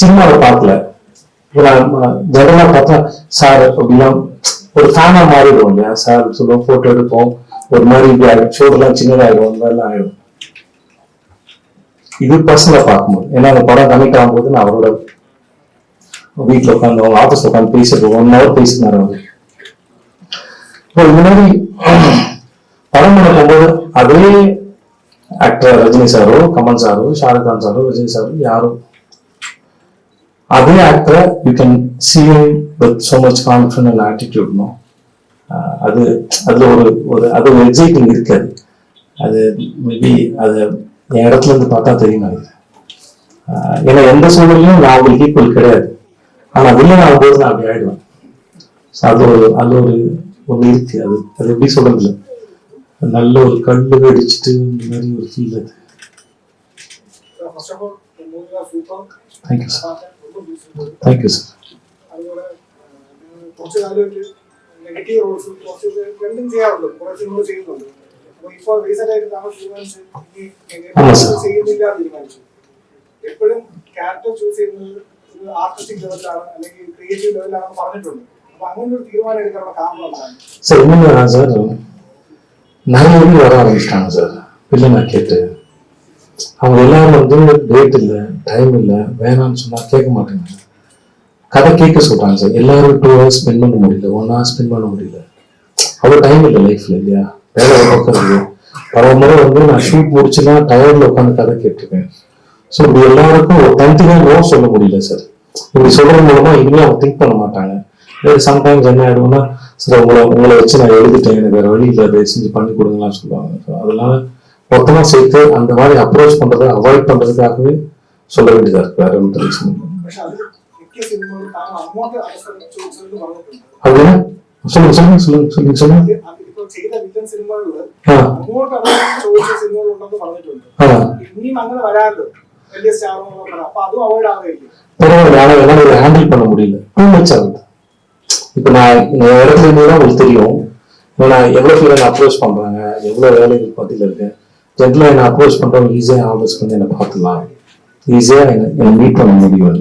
Speaker 1: சினிமாவில் பார்க்கல. இப்போ நான் ஜெனரலா பார்த்தா சார் அப்படிலாம் ஒரு ஃபேனா மாறிடுவோம் இல்லையா. சார் சொல்லுவோம், போட்டோ எடுப்போம், ஒரு மாதிரி இப்படி ஆயிடும், ஷோடெல்லாம் சின்னதாயிடும், அந்த மாதிரிலாம் ஆயிடும். இது பர்சனலா பார்க்கும்போது, ஏன்னா அந்த படம் கனெக்ட் ஆகும்போது நான் அவரோட வீட்டில் உட்காந்து அவங்க ஆஃபீஸ்ல உட்காந்து பேசிட்டு 1 hour பேசினாரு அவரு. இப்போ இந்த மாதிரி படம் பண்ண போகும்போது அதே ஆக்டர் ரஜினி சாரோ, கமல் சாரோ, ஷாருக் கான் சாரோ, விஜய் சாரோ, யாரோ அதே ஆக்டரை you can see him with so much confidence and attitude. அது அதுல ஒரு அது ஒரு எக்ஸைட்டிங் இருக்காது. அது மேபி அது என் இடத்துல இருந்து பார்த்தா தெரியும் நினைக்கிறேன். ஏன்னா எந்த சூழ்நிலையும் நான் அவங்களுக்கு ஈக்குவல் கிடையாது. ஆனா வில்லன் ஆகும்போது நான் அப்படி ஆயிடுவேன். அது ஒரு ஒண்ணு இருக்கு. அது எப்படி சொல்றது இல்லை, நல்ல ஒரு கல்லு அடிச்சுட்டு இந்த மாதிரி ஒரு ஃபீல் அது. Thank you sir. Thank you sir.
Speaker 9: കുറച്ച് കാലമായിട്ട് നെഗറ്റീവ് റോൾസ് കുറച്ച് രണ്ടും ചെയ്യാറുണ്ട്, കുറെ സിനിമകൾ ചെയ്യുന്നുണ്ട്. അപ്പോൾ ഇപ്പോൾ റീസെന്റ് ആയിട്ട് താങ്കൾ തീരുമാനിച്ചു ചെയ്യുന്നില്ല തീരുമാനിച്ചു. എപ്പോഴും ക്യാരക്ടർ ചൂസ് ചെയ്യുന്നത് ഒരു ആർട്ടിസ്റ്റിക് ലെവലിലാണ് അല്ലെങ്കിൽ ക്രിയേറ്റീവ് ലെവലിലാണെന്ന് പറഞ്ഞിട്ടുണ്ട്. അപ്പൊ അങ്ങനെ ഒരു തീരുമാനം എടുക്കാനുള്ള കാരണം എന്താണ്?
Speaker 1: சார் இன்னும் சார் நிறைய பேர் வர ஆரம்பிச்சிட்டாங்க சார் வில்லனை கேட்டு. அவங்க எல்லாரும் டேட் இல்லை, டைம் இல்லை, வேணாம்னு சொன்னா கேட்க மாட்டேங்க. கதை கேட்க சொல்றாங்க சார். எல்லாரும் 2 hours ஸ்பெண்ட் பண்ண முடியல, 1 hour ஸ்பெண்ட் பண்ண முடியல. அவ்வளோ டைம் இல்லை லைஃப்ல இல்லையா. வேலை உட்காந்து பல முறை நான் ஷூட் முடிச்சுலாம் டயர்ட்ல உட்காந்து கதை கேட்டிருக்கேன். ஸோ இப்படி எல்லாருக்கும் ஒரு தனித்தனியா நோ சொல்ல முடியல சார். இப்படி சொல்றது மூலமா இனிமே அவங்க திங்க் பண்ண மாட்டாங்க. சம்டைம்ஸ் என்ன ஆயிடும்னா, சார் உங்களை வச்சு நான் எழுதிட்டேன், எனக்கு வேற வழி இல்லை, அதை செஞ்சு பண்ணி கொடுங்களான்னு சொல்லுவாங்க. ஸோ அதனால மொத்தமா சேர்த்து அந்த மாதிரி அப்ரோச் பண்றதை அவாய்ட் பண்றதுக்காகவே சொல்ல வேண்டியதா இருக்கு. வேற ஒன்றும் ரீசன்
Speaker 9: പക്ഷെ അത് മിക്ക സിനിമകളും താങ്കൾ അങ്ങോട്ട് അവസരം ചോദിച്ചതെന്ന് പറഞ്ഞിട്ടുണ്ട്.
Speaker 1: அப்படின்னா சொல்லுங்க.
Speaker 9: ഇപ്പോൾ ചെയ്ത വില്ലൻ സിനിമകളില് അങ്ങോട്ട് അവസരം ചോദിച്ച സിനിമകൾ ഉണ്ടെന്ന് പറഞ്ഞിട്ടുണ്ട്. ഇനിയും അങ്ങനെ വരാറുണ്ട് വലിയ സ്റ്റാറുകളൊക്കെ. അപ്പൊ അതും അവോയ്ഡ് ആവുകയില്ല.
Speaker 1: பரவாயில்ல, ஆனா என்னால ஹேண்டில் பண்ண முடியல. டூ மச் ஆகுது. இப்ப நான் இடத்துல இருந்துதான் உங்களுக்கு தெரியும், நான் எவ்வளவு பேர் என்ன அப்ரோச் பண்றாங்க, எவ்வளவு வேலைகள் பத்தியில இருக்கேன். ஜென்ரலா என்ன அப்ரோச் பண்றவங்க ஈஸியா ஆஃபீஸ்க்கு வந்து என்ன பார்த்துலாம், ஈஸியா என்ன மீட் பண்ண முடியும்.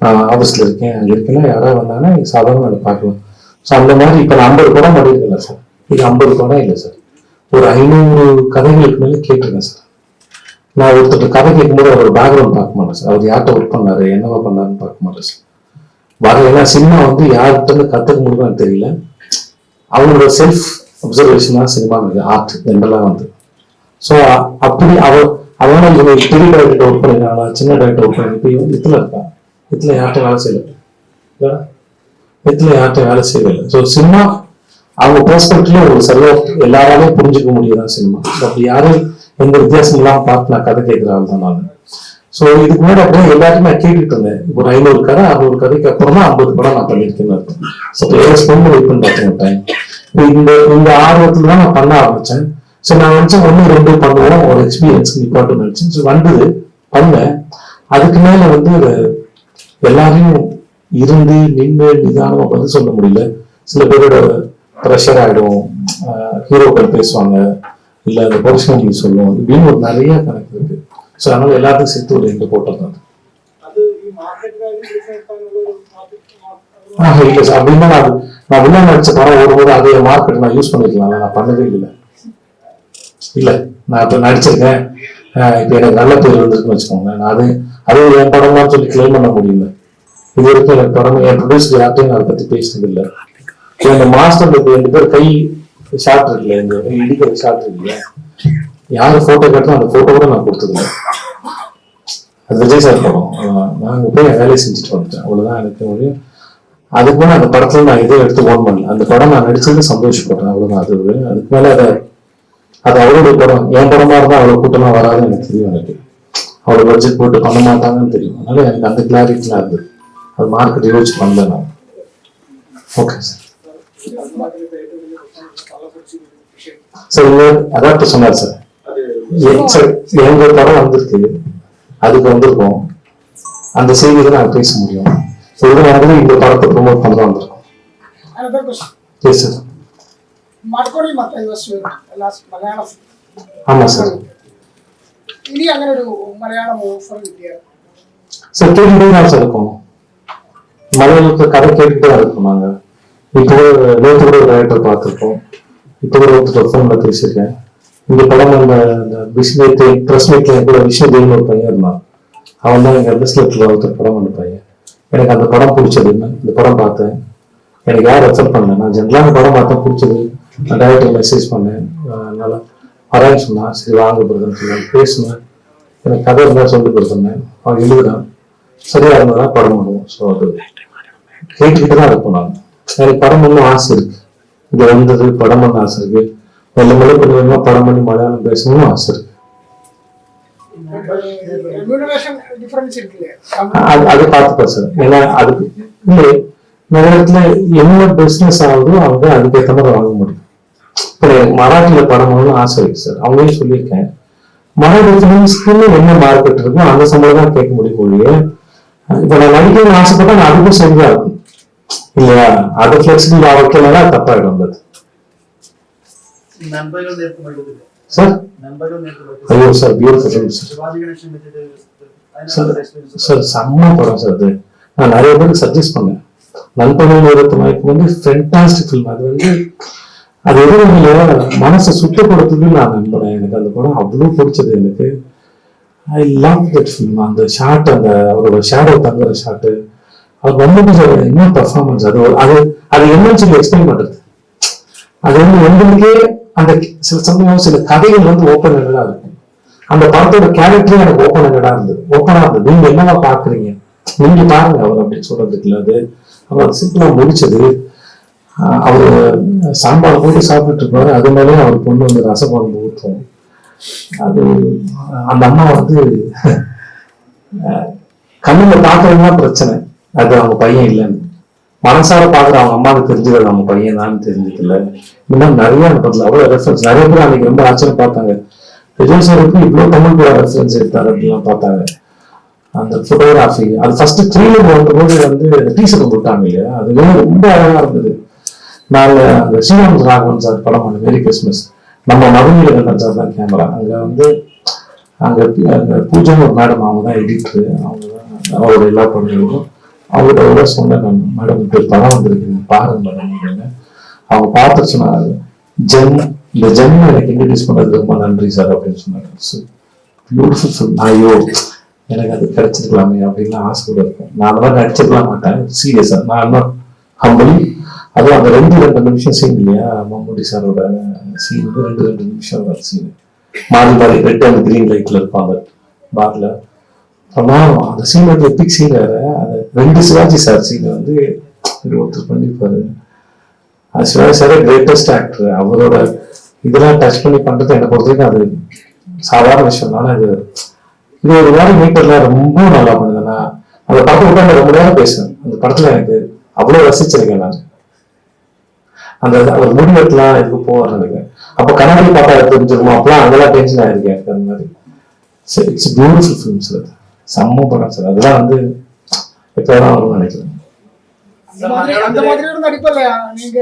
Speaker 1: நான் ஆஃபீஸ்ல இருக்கேன், அங்க இருக்கேன்னா யாராவது வந்தாங்கன்னா சாதாரண அதை பார்க்கலாம். ஸோ அந்த மாதிரி இப்ப நான் 50 படம் பண்ணியிருக்கேன்ல சார். இது 50 படம் இல்லை சார், ஒரு 500 கதைகளுக்கு மேலே கேட்டிருக்கேன் சார். நான் ஒருத்தர் கதை கேட்கும்போது அவரோட பேக்ரவுண்ட் பார்க்க மாட்டேன் சார். அவர் யார்கிட்ட ஒர்க் பண்ணாரு, என்னவா பண்ணாருன்னு பார்க்க மாட்டேன் சார். ஏன்னா சினிமா யார்கிட்ட இருந்து கத்துக்க முடியுமான்னு தெரியல. அவங்களோட செல்ஃப் அப்சர்வேஷன் தான் சினிமா ஆர்ட் ஜென்ரலா ஸோ அப்படி அவனால இவங்க பெரிய டைரக்டர் ஒர்க் பண்ணிருக்காங்களா, சின்ன டைரக்டர் ஒர்க் பண்ணி இப்போ இத்துல இருக்கா, இத்துல யார்கிட்ட வேலை செய்யல, இத்துல யார்கிட்ட வேலை செய்யல. ஸோ சினிமா அவங்க பெர்ஸ்பெக்டிவ்ல ஒரு சரியா எல்லாராலையும் புரிஞ்சுக்க முடியுதான் சினிமா. ஸோ அப்படி யாரும் எந்த வித்தியாசம் இல்லாம பார்த்து நான் கதை கேட்கிறாள் தான் நான். ஸோ இதுக்கு முன்னாடி அப்படியே எல்லாருமே நான் கேட்டுட்டு இருந்தேன். இப்போ 500 கதை 600 கதைக்கு அப்புறம் தான் 50 படம் நான் பண்ணியிருக்கேன்னு அர்த்தம். ஸோ ஸ்பெண்ட் வைப்புன்னு பார்த்தேன் டைம். இந்த ஆர்வத்துல தான் நான் பண்ண ஆரம்பிச்சேன். ஸோ நான் நினைச்சேன் 1 2 பண்ணுவோம், ஒரு எக்ஸ்பீரியன்ஸ் நிப்பாட்டு நினைச்சேன். ஸோ வந்தது பண்ணேன். அதுக்கு மேல எல்லாரையும் இருந்து நின்று நிதானமா பதில் சொல்ல முடியல. சில பேரோட ப்ரெஷர் ஆயிடும், ஹீரோக்கள் பேசுவாங்க, இல்ல அந்த பர்சனல் சொல்லுவோம், இப்படின்னு ஒரு நிறைய கணக்கு இருக்கு. ஸோ அதனால எல்லாத்துக்கும் சேர்த்து ஒரு 2 போட்டது. இல்லை சார், அப்படின்னா நான் வில்லன் நடிச்ச படம் வரும்போது அதே மார்க்கெட் நான் யூஸ் பண்ணிக்கலாம். நான் பண்ணவே இல்லை. இல்ல நான் இப்ப நடிச்சிருக்கேன், இப்ப எனக்கு நல்ல பேர் வந்துருக்குன்னு வச்சுக்கோங்க. நான் அது என் படம்லாம் சொல்லி கிளைம் பண்ண முடியல. இது வரைக்கும் எனக்கு படம் என் ப்ரொடியூசர் யார்ட்டையும் அதை பத்தி பேசினது இல்லை. இந்த மாஸ்டர் 2 பேர் கை ஷார்ட் இருக்குல்ல, இந்த இடிக்கிற ஷார்ட் இருக்குல்ல, யாரு போட்டோ கேட்டோம் அந்த போட்டோ கூட நான் கொடுத்ததில்லை. அது விஜய் சார் படம். நான் அங்க போய் வேலையை செஞ்சுட்டு வந்துட்டேன், அவ்வளவுதான் எனக்கு முடியும். அதுக்கு மேலே அந்த படத்துல நான் இதை எடுத்து ஓன் பண்ணல. அந்த படம் நான் நடிச்சது சந்தோஷப்பட்டேன், அவ்வளவுதான். அதுக்கு மேல அதை அது அவருடைய படம், என் படமா இருந்தா அவ்வளவு கூட்டமா வராதுன்னு எனக்கு தெரியும். எனக்கு அவ்வளவு பட்ஜெட் போட்டு பண்ண மாட்டாங்கன்னு தெரியும். அதனால எனக்கு அந்த கிளாரிட்டிலாம் இருந்தது. அது மார்க்கெட் யோசிச்சு பண்ணல நான். Okay sir. சார் அதான் சொன்னார் சார். எங்க படம் வந்திருக்கு, அதுக்கு வந்திருக்கோம், அந்த செய்தியை நான் பேச முடியும். இதனால இந்த படத்தை ப்ரொமோட் பண்ண வந்திருக்கோம். Yes sir. ஆமா சார்.
Speaker 3: ഇനി അങ്ങനെ ഒരു മലയാളം ഓഫർ കിട്ടിയ
Speaker 1: சார் கேட்டுட்டே தான் சார் இருக்கோம். மலையாளத்துல கதை கேட்டுட்டு தான் இருக்கோம் நாங்க. இப்போ நேற்று கூட ஒரு ரைட்டர் பார்த்துருக்கோம். இப்போ கூட ஒருத்தர் ஃபோன்ல பேசியிருக்கேன். இந்த படம் அந்த பிஸ்னெட் ப்ரெஸ் மீட்ல கூட விஷ்ணுதேவன் ஒரு பையன் இருந்தான். அவன் தான் எங்க பிஸ்னெட்ல ஒருத்தர் படம் அந்த பையன். எனக்கு அந்த படம் பிடிச்சதுன்னு இந்த படம் பார்த்தேன். எனக்கு யார் ரெஃபர் பண்ணல, நான் ஜென்ரலாக படம் பார்த்தேன், பிடிச்சது. நான் டைரக்டர் மெசேஜ் பண்ணேன். அதனால வரேன்னு சொன்னா, சரி வாங்க போடுறதுன்னு சொன்னேன். பேசுனேன், எனக்கு கதை இருந்தால் சொல்லி கொடுத்துருந்தேன். அவன் எழுதுறான், சரியா இருந்ததா படம் பண்ணுவோம். ஸோ அது கேட்டுக்கிட்டு தான் இருக்கும். நான் எனக்கு படம் பண்ண ஆசை இருக்கு. இது வந்தது படம் பண்ண ஆசை இருக்கு. வெள்ள மழை பண்ணுவோமா படம் பண்ணி மலையாளம் பேசணும்னு ஆசை இருக்கு. அதை பார்த்துப்பேன் சார். ஏன்னா அதுக்கு இல்லை நகரத்துல என்ன பிசினஸ் ஆகுதோ அவங்க அதுக்கேற்ற மாதிரி வாங்க முடியும். இப்போ மராட்டியில படம் பண்ணணும்னு ஆசை இருக்கு சார். அவங்களே சொல்லியிருக்கேன், மராட்டி ஃபிலிம்ஸ்க்குன்னு என்ன மார்க்கெட் இருக்கும் அந்த சம்பளம் தான் கேட்க முடியும் ஒழிய, இப்ப நான் நடிக்கணும்னு ஆசைப்பட்டா நான் அதுக்கும் சரியா இருக்கும் இல்லையா? அதை பிளெக்சிபிள் ஆகலாம் தப்பாயிடும். அது சார் ஐயோ சார் பியூட்டிஃபுல் சார், செம்ம படம் சார். அது நான் நிறைய பேருக்கு சஜஸ்ட் பண்ணேன். நண்பர்கள் நேரத்துக்கு வந்து ஃபென்டாஸ்டிக் ஃபிலிம். அது வந்து அது எதுவும் மனசை சுத்தப்படுத்துது நான் நம்புறேன். எனக்கு அந்த படம் அவ்வளோ பிடிச்சது. எனக்கு ஐ லவ் தட் ஃபிலிம். அந்த ஷாட், அந்த அவரோட ஷேடோ தங்குற ஷாட்டு, அது ரொம்ப என்ன பர்ஃபார்மன்ஸ். அது அது அது என்னன்னு சொல்லி எக்ஸ்பிளைன் பண்றது. அது வந்து உங்களுக்கே அந்த சில சமயம் சில கதைகள் வந்து ஓப்பன் ஹெட்டடா இருக்கும். அந்த படத்தோட கேரக்டரே எனக்கு ஓப்பன் ஹெட்டடா இருந்தது. ஓப்பனா இருந்தது. நீங்க என்னவா பாக்குறீங்க, நீங்க பாருங்க அவர் அப்படின்னு சொல்றதுக்கு இல்லை. அது அவர் சிம்பிளா முடிச்சது. அவரு சாம்பார் போட்டு சாப்பிட்டு இருப்பாரு, அது மேலே அவர் பொண்ணு வந்து ரசகுழம்பு ஊற்றும். அது அந்த அம்மா வந்து கண்ணுல பாக்குறதுதான் பிரச்சனை, அது அவங்க பையன் இல்லைன்னு. மனசார பாக்குற அவங்க அம்மாவுக்கு தெரிஞ்சது அவங்க பையன் தான் தெரிஞ்சுக்கல. இந்த மாதிரி நிறைய படத்துல அவ்வளவு ரெஃபரன்ஸ். நிறைய பேர் அன்னைக்கு ரொம்ப ஆச்சரியம் பார்த்தாங்க, விஜய் சாருக்கு இவ்வளவு தமிழ் கூட ரெஃபரன்ஸ் எடுத்தாரு அப்படின்லாம் பார்த்தாங்க. அந்த போட்டோகிராஃபி, அது ஃபர்ஸ்ட் த்ரீலர் வரும்போது வந்து டீசர் போட்டாங்க இல்லையா, அது ரொம்ப அழகா இருந்தது. நாங்க அந்த ஸ்ரீராம் ராகவன் சார் படம் பண்ண மேரி கிறிஸ்மஸ், நம்ம நவநீலகண்டன் சார் தான் கேமரா. அங்க வந்து அங்க பூஜைன்னு ஒரு மேடம், அவங்க தான் எடிட்டரு, அவங்க தான் அவரோட எல்லா படங்களும். அவங்கள்ட்ட சொன்னேன் நான், மேடம் இப்படி படம் வந்திருக்கு பாருங்க மேடம். அவங்க பார்த்து சொன்னாங்க, ஜென் இந்த ஜென் எனக்கு இன்ட்ரடியூஸ் பண்ணதுக்கு ரொம்ப நன்றி சார் அப்படின்னு சொன்னாங்க. பியூட்டிஃபுல். ஐயோ எனக்கு அது கிடைச்சிருக்கலாமே அப்படின்லாம் ஆசை கூட இருக்கும். நான் அந்த மாதிரி நடிச்சிருக்கலாம் மாட்டேன் சீரியஸா. நான் ஹம்பிள். அதுவும் அந்த 2 நிமிஷம் சீன் இல்லையா, மம்முட்டி சாரோட சீன் வந்து 2 நிமிஷம் சீன் மாறி மாறி ரெட் அண்ட் கிரீன் லைட்ல இருக்கும் அந்த பார்ல. அந்த சீன் வந்து எபிக் சீன் வேற. அது 2 சிவாஜி சார் சீன் வந்து ஒருத்தர் பண்ணிருப்பாரு. அது சிவாஜி சார் கிரேட்டஸ்ட் ஆக்டர். அவரோட இதெல்லாம் டச் பண்ணி பண்றது எனக்கு பொறுத்த வரைக்கும் அது சாதாரண விஷயம் தானே. இது ஒரு மாதிரி மீட்டர்ல ரொம்ப நல்லா பண்ணுது. நான் அந்த படத்தை விட்டு ரொம்ப நேரம் பேசுவேன். அந்த படத்துல எனக்கு அவ்வளவு ரசிச்சிருக்கேன் நான். அந்த ஒரு முடிவெட்டலாம் இதுக்கு போவார் நினைக்கிறேன். அப்ப கண்ணாடி பார்த்தா தெரிஞ்சிருமா, அப்பெல்லாம் அங்கெல்லாம் டென்ஷன் ஆயிருக்கேன் எனக்கு அந்த மாதிரி. சரி, இட்ஸ் பியூட்டிஃபுல் ஃபிலிம் சார். செம்ம படம் சார். அதெல்லாம் வந்து எப்பதான் வரும்னு நினைக்கிறேன்.
Speaker 3: அந்த மாதிரி ஒரு நடிப்பு இல்லையா நீங்க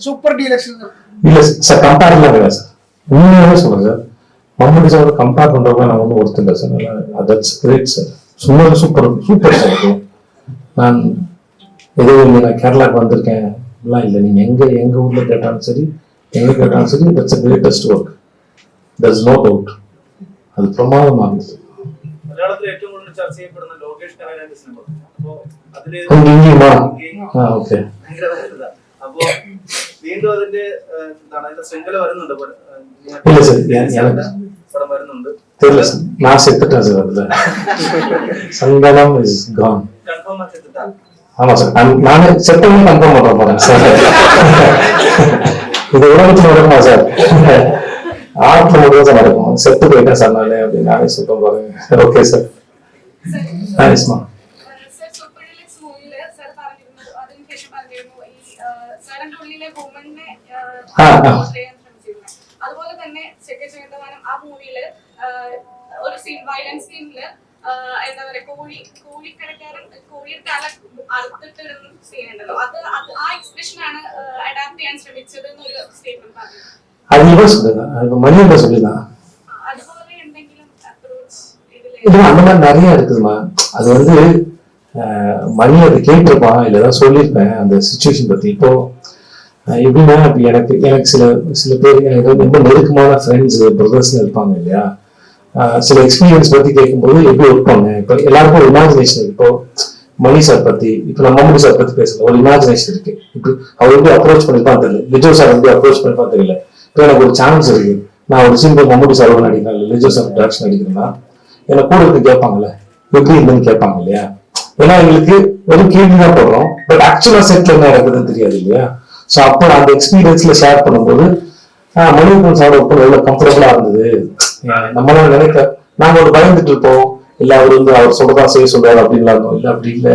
Speaker 3: சூப்பர் டீலக்ஸ்
Speaker 1: இல்ல சார், கம்பேர் எல்லாம் கிடையாது சார். உண்மையாவே சொல்றேன் சார், மம்முட்டி சார் கம்பேர் பண்றப்ப நான் ஒன்றும் ஒருத்தர் இல்லை சார். That's great sir. சும்மா சூப்பர் சூப்பர் சார். நான் ஏதோ நான் கேரளாவுக்கு வந்திருக்கேன் எல்லாம் இல்லை. நீங்க எங்க ஊர்ல கேட்டாலும் சரி, எங்க கேட்டாலும் சரி, that's a greatest work. There's no doubt. அது பிரமாதமா இருந்துச்சு.
Speaker 5: மலையாளத்தில் ഏറ്റവും കൂടുതൽ ചർച്ച ചെയ്യപ്പെടുന്ന ലോകേഷ് കനകരാജന്റെ സിനിമ. അപ്പോ അതില്
Speaker 1: ഓക്കെ.
Speaker 5: അപ്പോ വീണ്ടും അതിന്റെ എന്താണ് അതിന്റെ ശൃംഖല വരുന്നുണ്ട്.
Speaker 1: இல்ல சார்,
Speaker 5: പടം വരുന്നുണ്ട്.
Speaker 1: தெரியல சார், நான் செத்துட்டேன் சார். அதுல சங்கடம் இஸ் கான்.
Speaker 5: கன்ஃபார்மா செத்துட்டா?
Speaker 1: ஆமா சார், நானே செத்தவங்க கன்ஃபார்ம் பண்ண போறேன் சார். இது உலகத்துல நடக்குமா சார்? ஆர்ட்ல மட்டும் தான் நடக்கும். செத்து போயிட்டேன் சார் நானே அப்படின்னு நானே சொல்றேன் பாருங்க. Okay sir. நைஸ்மா.
Speaker 6: സർ സൂപ്പർ ഡിലക്സ് മൂവിയില് സർ പറഞ്ഞിരുന്നു, അതിനുശേഷം പറഞ്ഞിരുന്നു ഈ സാറിന്റെ ഉള്ളിലെ വുമണിനെ ചെയ്യാൻ ശ്രമിച്ചിരുന്നു. അതുപോലെ തന്നെ ചെക്കച്ചേന്തമാനം ആ മൂവിയില് ഒരു സീൻ, വയലൻസ് സീനില് എന്താ പറയാ, കോഴിക്കടക്കാരൻ കോഴിയുടെ തല അറുത്തിട്ടിരുന്ന സീൻ ഉണ്ടല്ലോ, അത് ആ എക്സ്പ്രഷനാണ് അഡാപ്റ്റ് ചെയ്യാൻ ശ്രമിച്ചത് എന്നൊരു സ്റ്റേറ്റ്മെന്റ് പറഞ്ഞു.
Speaker 1: அது இவன் சொல்லுங்க, அது மணியன் சொல்லிதான்.
Speaker 6: അതുപോലെ എന്തെങ്കിലും അപ്രോച്ച്
Speaker 1: இல்ல அந்த மாதிரி நிறைய இருக்குதுமா. அது வந்து மணி அது கேட்டிருப்பான், இல்லதான் சொல்லியிருப்பேன் அந்த சுச்சுவேஷன் பத்தி. இப்போ எப்படின்னா, இப்ப எனக்கு சில பேர் எனக்கு ரொம்ப நெருக்கமான ஃப்ரெண்ட்ஸ் பிரதர்ஸ் இருப்பாங்க இல்லையா, சில எக்ஸ்பீரியன்ஸ் பத்தி கேட்கும்போது எப்படி ஒர்க் பண்ணேன். இப்போ எல்லாருக்கும் ஒரு இமேஜினேஷன் இருக்கு. இப்போ மணி சார் பத்தி, இப்போ நம்ம மம்மூட்டி சார் பத்தி பேசல, ஒரு இமேஜினேஷன் இருக்கு. இப்படி அவர் எப்படி அப்ரோச் பண்ணிருப்பான்னு தெரியல, லிஜோ சார் எப்படி அப்ரோச் பண்ணிருப்பான்னு தெரியல. இப்போ எனக்கு ஒரு சான்ஸ் இருக்கு, நான் ஒரு சிம்பிள் மம்மூட்டி சார் நடிக்கிறேன், லிஜோ சார் டைரக்ஷன் நடிக்கிறேன்னா என்னை கூட இருந்து கேட்பாங்கல்ல, எப்படி இருந்துன்னு கேட்பாங்க இல்லையா. ஏன்னா எங்களுக்கு ஒரு கேள்வி தான் போடுறோம், பட் ஆக்சுவலா செட்ல என்ன நடக்குதுன்னு தெரியாது இல்லையா. ஸோ அப்போ அந்த எக்ஸ்பீரியன்ஸ்ல ஷேர் பண்ணும்போது மணிரத்னம் சார் ஒப்பந்தம் எவ்வளவு கம்ஃபர்டபுளா இருந்தது. நம்மளால நாங்க ஒரு பயந்துட்டு இருப்போம், இல்ல அவர் வந்து அவர் சொல்றதா செய்ய சொல்றாரு அப்படின்லாம் இருந்தோம். இல்ல அப்படி இல்ல,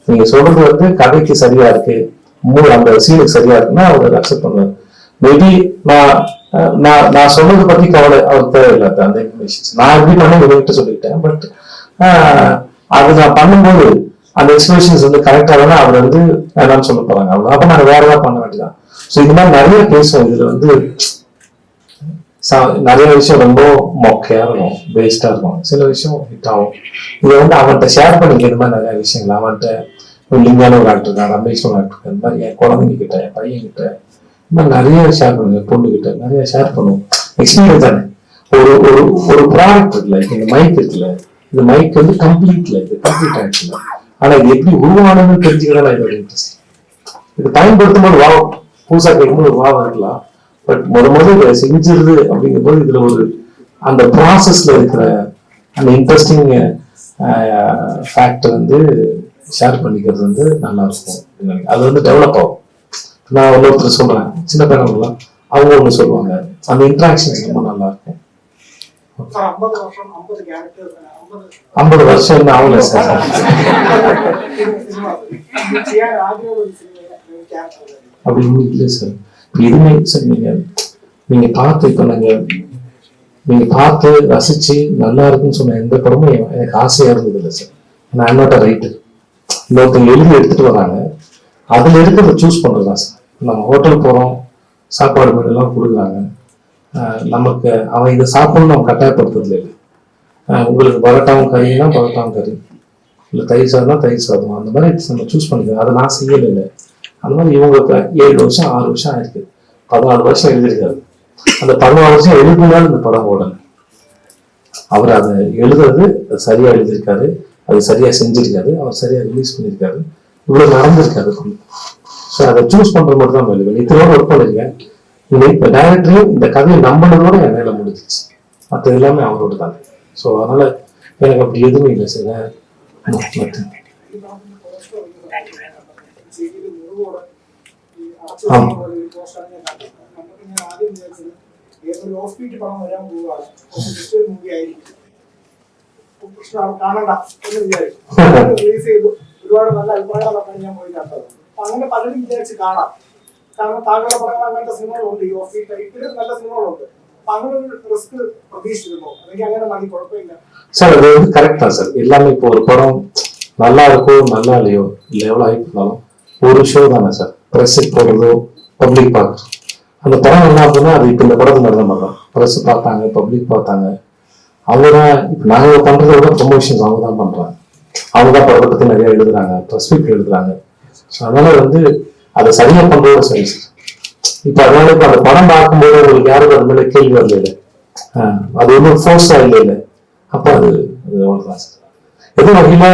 Speaker 1: நீங்க சொல்றது வந்து கதைக்கு சரியா இருக்கு, அந்த சீனுக்கு சரியா இருக்குன்னா அவர் அக்செப்ட் பண்ணுவார். மேபி நான் சொன்னதை பத்தி கவலை அவருக்கு தேவையில்லை, அந்த இன்ஃபர்மேஷன் நான் எப்படி பண்ண உங்ககிட்ட சொல்லிட்டேன். பட் அது நான் பண்ணும்போது அந்த எக்ஸ்பிரஷன்ஸ் வந்து கரெக்டா தானே அவர் வந்து வேணாம்னு சொல்ல போறாங்க, அவ்வளவு. அப்ப நாங்க வேற ஏதாவது பண்ண வேண்டியதான். ஸோ இந்த மாதிரி நிறைய பேசுவோம். இதுல வந்து நிறைய விஷயம் ரொம்ப மொக்கையா இருக்கும், வேஸ்டா இருக்கும், சில விஷயம் ஹிட் ஆகும். இதை வந்து அவன்கிட்ட ஷேர் பண்ணிக்க, இந்த மாதிரி நிறைய விஷயங்கள் அவன்கிட்ட. லிங்கான ஒரு ஆக்டர் தான், ரமேஷ் ஒரு ஆக்டர், இந்த மாதிரி என் குழந்தைங்க கிட்ட, என் பையன் கிட்ட, இந்த மாதிரி நிறைய ஷேர் பண்ணுங்க, பொண்ணு கிட்ட நிறைய ஷேர் பண்ணுவோம். எக்ஸ்பீரியன்ஸ் தானே. ஒரு ப்ராடக்ட் இருக்குல்ல, இந்த மைக் இருக்குல்ல, இந்த மைக் வந்து கம்ப்ளீட் ஆயிடுச்சுல, ஆனா இது எப்படி உருவானதுன்னு தெரிஞ்சுக்கிறதா இதோட இன்ட்ரெஸ்ட். இது பயன்படுத்தும் போது வா, புதுசா கேட்கும்போது ஒரு வாவம் இருக்கலாம். பட் முதல்ல இதை செஞ்சிருது அப்படிங்கும் போது இதுல ஒரு அந்த ப்ராசஸ்ல இருக்கிற அந்த இன்ட்ரெஸ்டிங் ஃபேக்டர் வந்து ஷேர் பண்ணிக்கிறது வந்து நல்லா இருக்கும். அது வந்து டெவலப் ஆகும். நான் ஒருத்தர் சொல்றேன், சின்ன பையன்லாம் அவங்க ஒண்ணு சொல்லுவாங்க, அந்த இன்ட்ராக்ஷன்ஸ் ரொம்ப நல்லா இருக்கும். 50 வருஷம் என்ன ஆகல சார். அப்படி இல்லை சார். எதுவுமே சார் நீங்க பார்த்து, இப்ப நீங்க பார்த்து ரசிச்சு நல்லா இருக்குன்னு சொன்ன எந்த படமும் எனக்கு ஆசையா இருந்தது இல்லை சார். நான் நாட் அ ரைட்டர். இன்னொருத்தங்க எழுதி எடுத்துட்டு வராங்க, அதுல இருக்கிறத சூஸ் பண்றதுதான் சார். நம்ம ஹோட்டல் போறோம், சாப்பாடு மீடு எல்லாம் கொடுக்குறாங்க, நமக்கு அவன் இதை சாப்பிடணும் நம்ம கட்டாயப்படுத்துறது இல்லை. உங்களுக்கு பரோட்டாவும் கறினா பரோட்டாவும் கறி, இல்லை தயிர் சாதம்னா தயிர் சாதம், அந்த மாதிரி நம்ம சூஸ் பண்ணிக்கிறோம். அதை நான் செய்யலை இல்லை. அந்த மாதிரி இவங்க இப்போ 7 வருஷம் 6 வருஷம் ஆயிருக்கு, 14 வருஷம் எழுதியிருக்காரு. அந்த 14 வருஷம் எழுதினாலும் இந்த படம் ஓடல. அவர் அதை எழுதுறது சரியா எழுதியிருக்காரு, அது சரியா செஞ்சிருக்காரு, அவர் சரியா ரிலீஸ் பண்ணியிருக்காரு, இவ்வளவு நடந்திருக்காரு. ஸோ அதை சூஸ் பண்றது மட்டும் தான் வேலை. இத்தனோட ஒர்க் பண்ணிருக்கேன். இப்போ டைரக்டரையும் இந்த கதையை நம்பினதோட என் வேலை முடிஞ்சிச்சு, மற்ற எல்லாமே அவரோட தான். ஸோ அதனால எனக்கு அப்படி எதுவும் இல்லை சார்.
Speaker 9: ഒരുപാട് നല്ല അഭിപ്രായങ്ങളൊക്കെ ഞാൻ പോയി കണ്ടത്. അപ്പൊ അങ്ങനെ പലരും വിചാരിച്ച് കാണാം. കാരണം താങ്കളുടെ പടങ്ങൾ അങ്ങനത്തെ സിനിമകളുണ്ട്, ഈ ഓഫ് ടൈപ്പിൽ നല്ല സിനിമകളുണ്ട്. അപ്പൊ അങ്ങനെ ഒരു റിസ്ക് പ്രതീക്ഷിച്ചിരുന്നു, അല്ലെങ്കിൽ അങ്ങനെ മതി, കുഴപ്പമില്ല
Speaker 1: சார். அது வந்து கரெக்ட் தான் சார். எல்லாமே இப்போ ஒரு படம் நல்லா இருக்கோ நல்லா இல்லையோ, இல்லை எவ்வளோ ஆகிருந்தாலும் ஒரு ஷோ தானே சார். ப்ரெஸ் போடுறதோ பப்ளிக் பார்க்குறோம். அந்த படம் என்ன அப்படின்னா, அது இப்போ இந்த படத்துக்கு நடந்த மாதிரி தான். ப்ரெஸ் பார்த்தாங்க, பப்ளிக் பார்த்தாங்க, அவங்க தான். இப்போ நாங்கள் பண்றதை விட ப்ரொமோஷன்ஸ் அவங்க தான் பண்றாங்க, அவங்க தான் படத்தை பத்தி நிறைய எழுதுறாங்க, ப்ரெஸ் மீட் எழுதுறாங்க. ஸோ அதனால வந்து அதை சரியா பண்றதோட சரி சார். இப்போ அதனால இப்போ அந்த படம் பார்க்கும்போது உங்களுக்கு யாரும் அது மேலே கேள்வி வரல இல்லை, அது ஒன்றும் ஃபோர்ஸா இல்லை. அப்போ அது அவ்வளோதான் சார். எதுவும் வகையில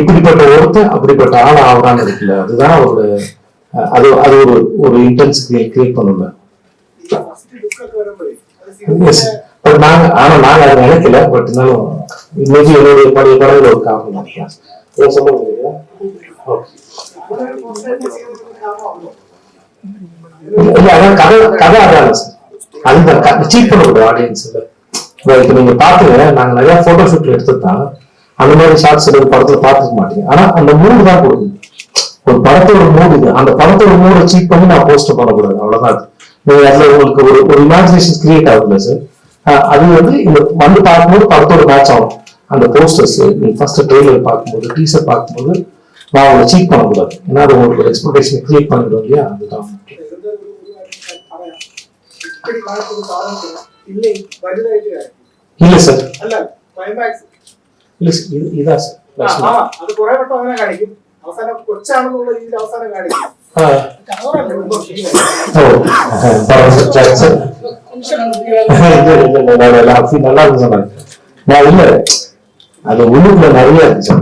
Speaker 1: இப்படிப்பட்ட ஒருத்தர் அப்படிப்பட்ட ஆள் ஆகுறான்னு இருக்குல்ல, அதுதான் அவரோட அது அது ஒரு இன்டென்ஸ் கிரியேட் பண்ணல. பட் நாங்க அதை நினைக்கல. பட் இருந்தாலும் இன்னைக்கு என்னுடைய பழைய படங்கள் ஒரு காரணம் நினைக்கலாம். சொல்ல முடியுங்களா? ஓகே. இல்ல அதான் கதை கதை அதான் சார். அதுதான் சீட் பண்ணக்கூடாது ஆடியன்ஸ். இப்ப நீங்க பாத்துங்க, நாங்க நிறைய போட்டோ ஷூட்ல எடுத்துதான் அந்த மாதிரி ஷார்ட்ஸ் படத்துல பாத்துக்க மாட்டீங்க. ஆனா அந்த மூடு தான் கொடுக்கும். ஒரு படத்தோட மூடு இது. அந்த படத்தோட மூடை சீட் பண்ணி நான் போஸ்ட் பண்ணக்கூடாது, அவ்வளவுதான். நீங்க அதுல உங்களுக்கு ஒரு இமேஜினேஷன் கிரியேட் ஆகுதுல்ல சார், அது வந்து இந்த வந்து பார்க்கும்போது படத்தோட மேட்ச் ஆகும். அந்த போஸ்டர்ஸ் நீங்க ஃபர்ஸ்ட் ட்ரெய்லர் பார்க்கும்போது, டீசர் பார்க்கும்போது நான் உங்களை சீட் பண்ணக்கூடாது. ஏன்னா அது உங்களுக்கு ஒரு எக்ஸ்பெக்டேஷன் கிரியேட் பண்ணிடுவோம் இல்லையா, அதுதான்.
Speaker 9: இப்படி காலத்துக்கு சாதனை இல்லை வலுதாயிட்டு
Speaker 1: இல்ல சார்,
Speaker 9: അല്ല ക്ലൈമാക്സ്
Speaker 1: இல்ல சார், இதான் சார்.
Speaker 9: അത് കുറെ വട്ടം അങ്ങനെ കാണിക്കും. അവസാനം കൊച്ചാണെന്നുള്ള രീതിയിൽ അവസാനം കാണിക്കും.
Speaker 1: நல்லா இருக்கு சொன்னாங்க. நான் இல்ல, அது உள்ளுக்குள்ள நிறைய இருந்துச்சு.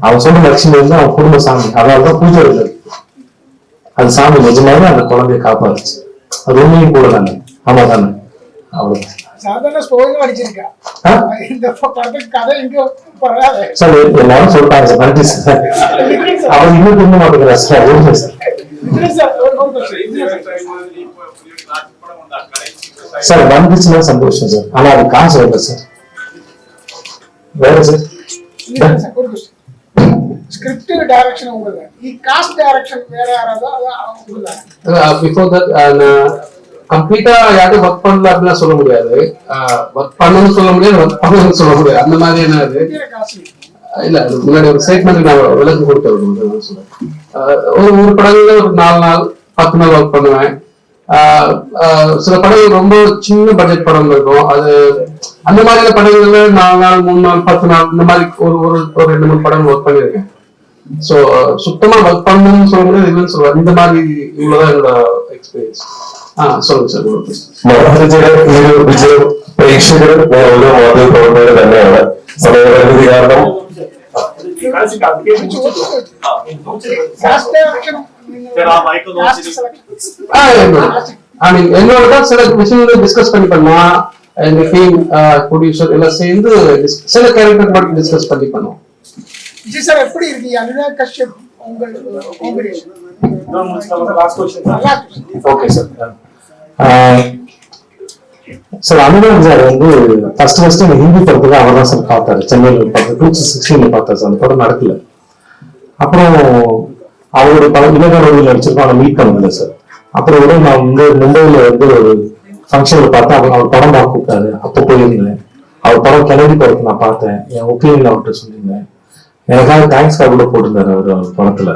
Speaker 1: அவன் சொன்ன லட்சுமி வந்து அவன் குடும்ப சாமி, அதனாலதான் பூஜை இல்லை. அது சாமி நிஜமாவே அந்த குழந்தைய காப்பாடுச்சு. அது உண்மையும் கூட தானே? ஆமா தானே? அவ்வளவு
Speaker 3: சாதாரண ஸ்டோரி அடிச்சிருக்கா இந்த படத்துக்கு கதை எங்க பரவாயில்ல
Speaker 1: சார். எல்லாரும் சொல்லிட்டாங்க சார், நன்றி சார். அவர் இன்னும் திரும்ப மாட்டேங்கிறார் சார். Okay sir. சார் வந்துச்சுன்னா சந்தோஷம் சார், ஆனா அது காசு வரல சார். வேற சார்
Speaker 3: ஸ்கிரிப்ட் டைரக்ஷன் உங்களுக்கு, ఈ காஸ்ட் டைரக்ஷன் வேற யாராவது உங்களுக்கு?
Speaker 2: பிஃபோர் தட் கம்ப்ளீட்டா யாரும் ஒர்க் பண்ணல அப்படின்னு சொல்ல முடியாது. ஒர்க் பண்ணணும்னு சொல்ல முடியாது, ஒர்க் பண்ணணும்னு சொல்ல முடியாது. அந்த மாதிரி என்ன அது இல்ல, அதுக்கு முன்னாடி ஒரு ஸ்டேட்மெண்ட் நான் விளக்கு கொடுத்து ஒரு படங்கள்ல ஒரு 4 நாள் 10 நாள் ஒர்க் பண்ணுவேன். சில படங்கள் ரொம்ப சின்ன பட்ஜெட் படம் இருக்கும். அது அந்த மாதிரியான படங்கள்ல 4 நாள் 3 நாள் 10 நாள் இந்த மாதிரி ஒரு 2-3 படம் ஒர்க் பண்ணிருக்கேன். சோ சுத்தமா ஒர்க் பண்ணணும்னு சொல்ல முடியாது, இல்லைன்னு சொல்லுவாங்க. இந்த மாதிரி இவ்வளவுதான் என்னோட எக்ஸ்பீரியன்ஸ். சொல்லுங்க சார்.
Speaker 10: പ്രേക്ഷകർ ഓരോ മോഡൽ പ്രവർത്തകർ തന്നെയാണ്. കാരണം
Speaker 2: என்னோட சில விஷயங்களை டிஸ்கஸ் பண்ணி பண்ணலாம். எங்க டீம் ப்ரொடியூசர் எல்லாம் சேர்ந்து சில கேரக்டர் மட்டும் டிஸ்கஸ் பண்ணி பண்ணுவோம்.
Speaker 3: ஜி சார் எப்படி இருக்கீங்க? அனுராக் கஷ்யப் உங்கள் combination.
Speaker 1: Okay sir. Sir Anurag sir வந்து ஃபர்ஸ்ட் இந்த ஹிந்தி படத்துக்கு அவர் தான் சார் பார்த்தாரு. சென்னையில் பார்த்தாரு, 2016 பார்த்தாரு சார். அந்த படம் நடக்கல. அப்புறம் அவருடைய படம் இலக்கணத்தில் நடிச்சிருக்கோம், அதை மீட் பண்ணல சார். அப்புறம் கூட நான் வந்து மும்பையில வந்து ஒரு ஃபங்க்ஷன்ல பார்த்தா அவர் படம் பார்க்க கூப்பிட்டாரு. அப்போ போயிருந்தேன். அவர் படம் கெனடி படத்தை நான் பார்த்தேன். என் ஒப்பீனியன் அவர்கிட்ட சொல்லியிருந்தேன். எனக்காக தேங்க்ஸ் கார்டு கூட போட்டிருந்தாரு அவர் படத்துல.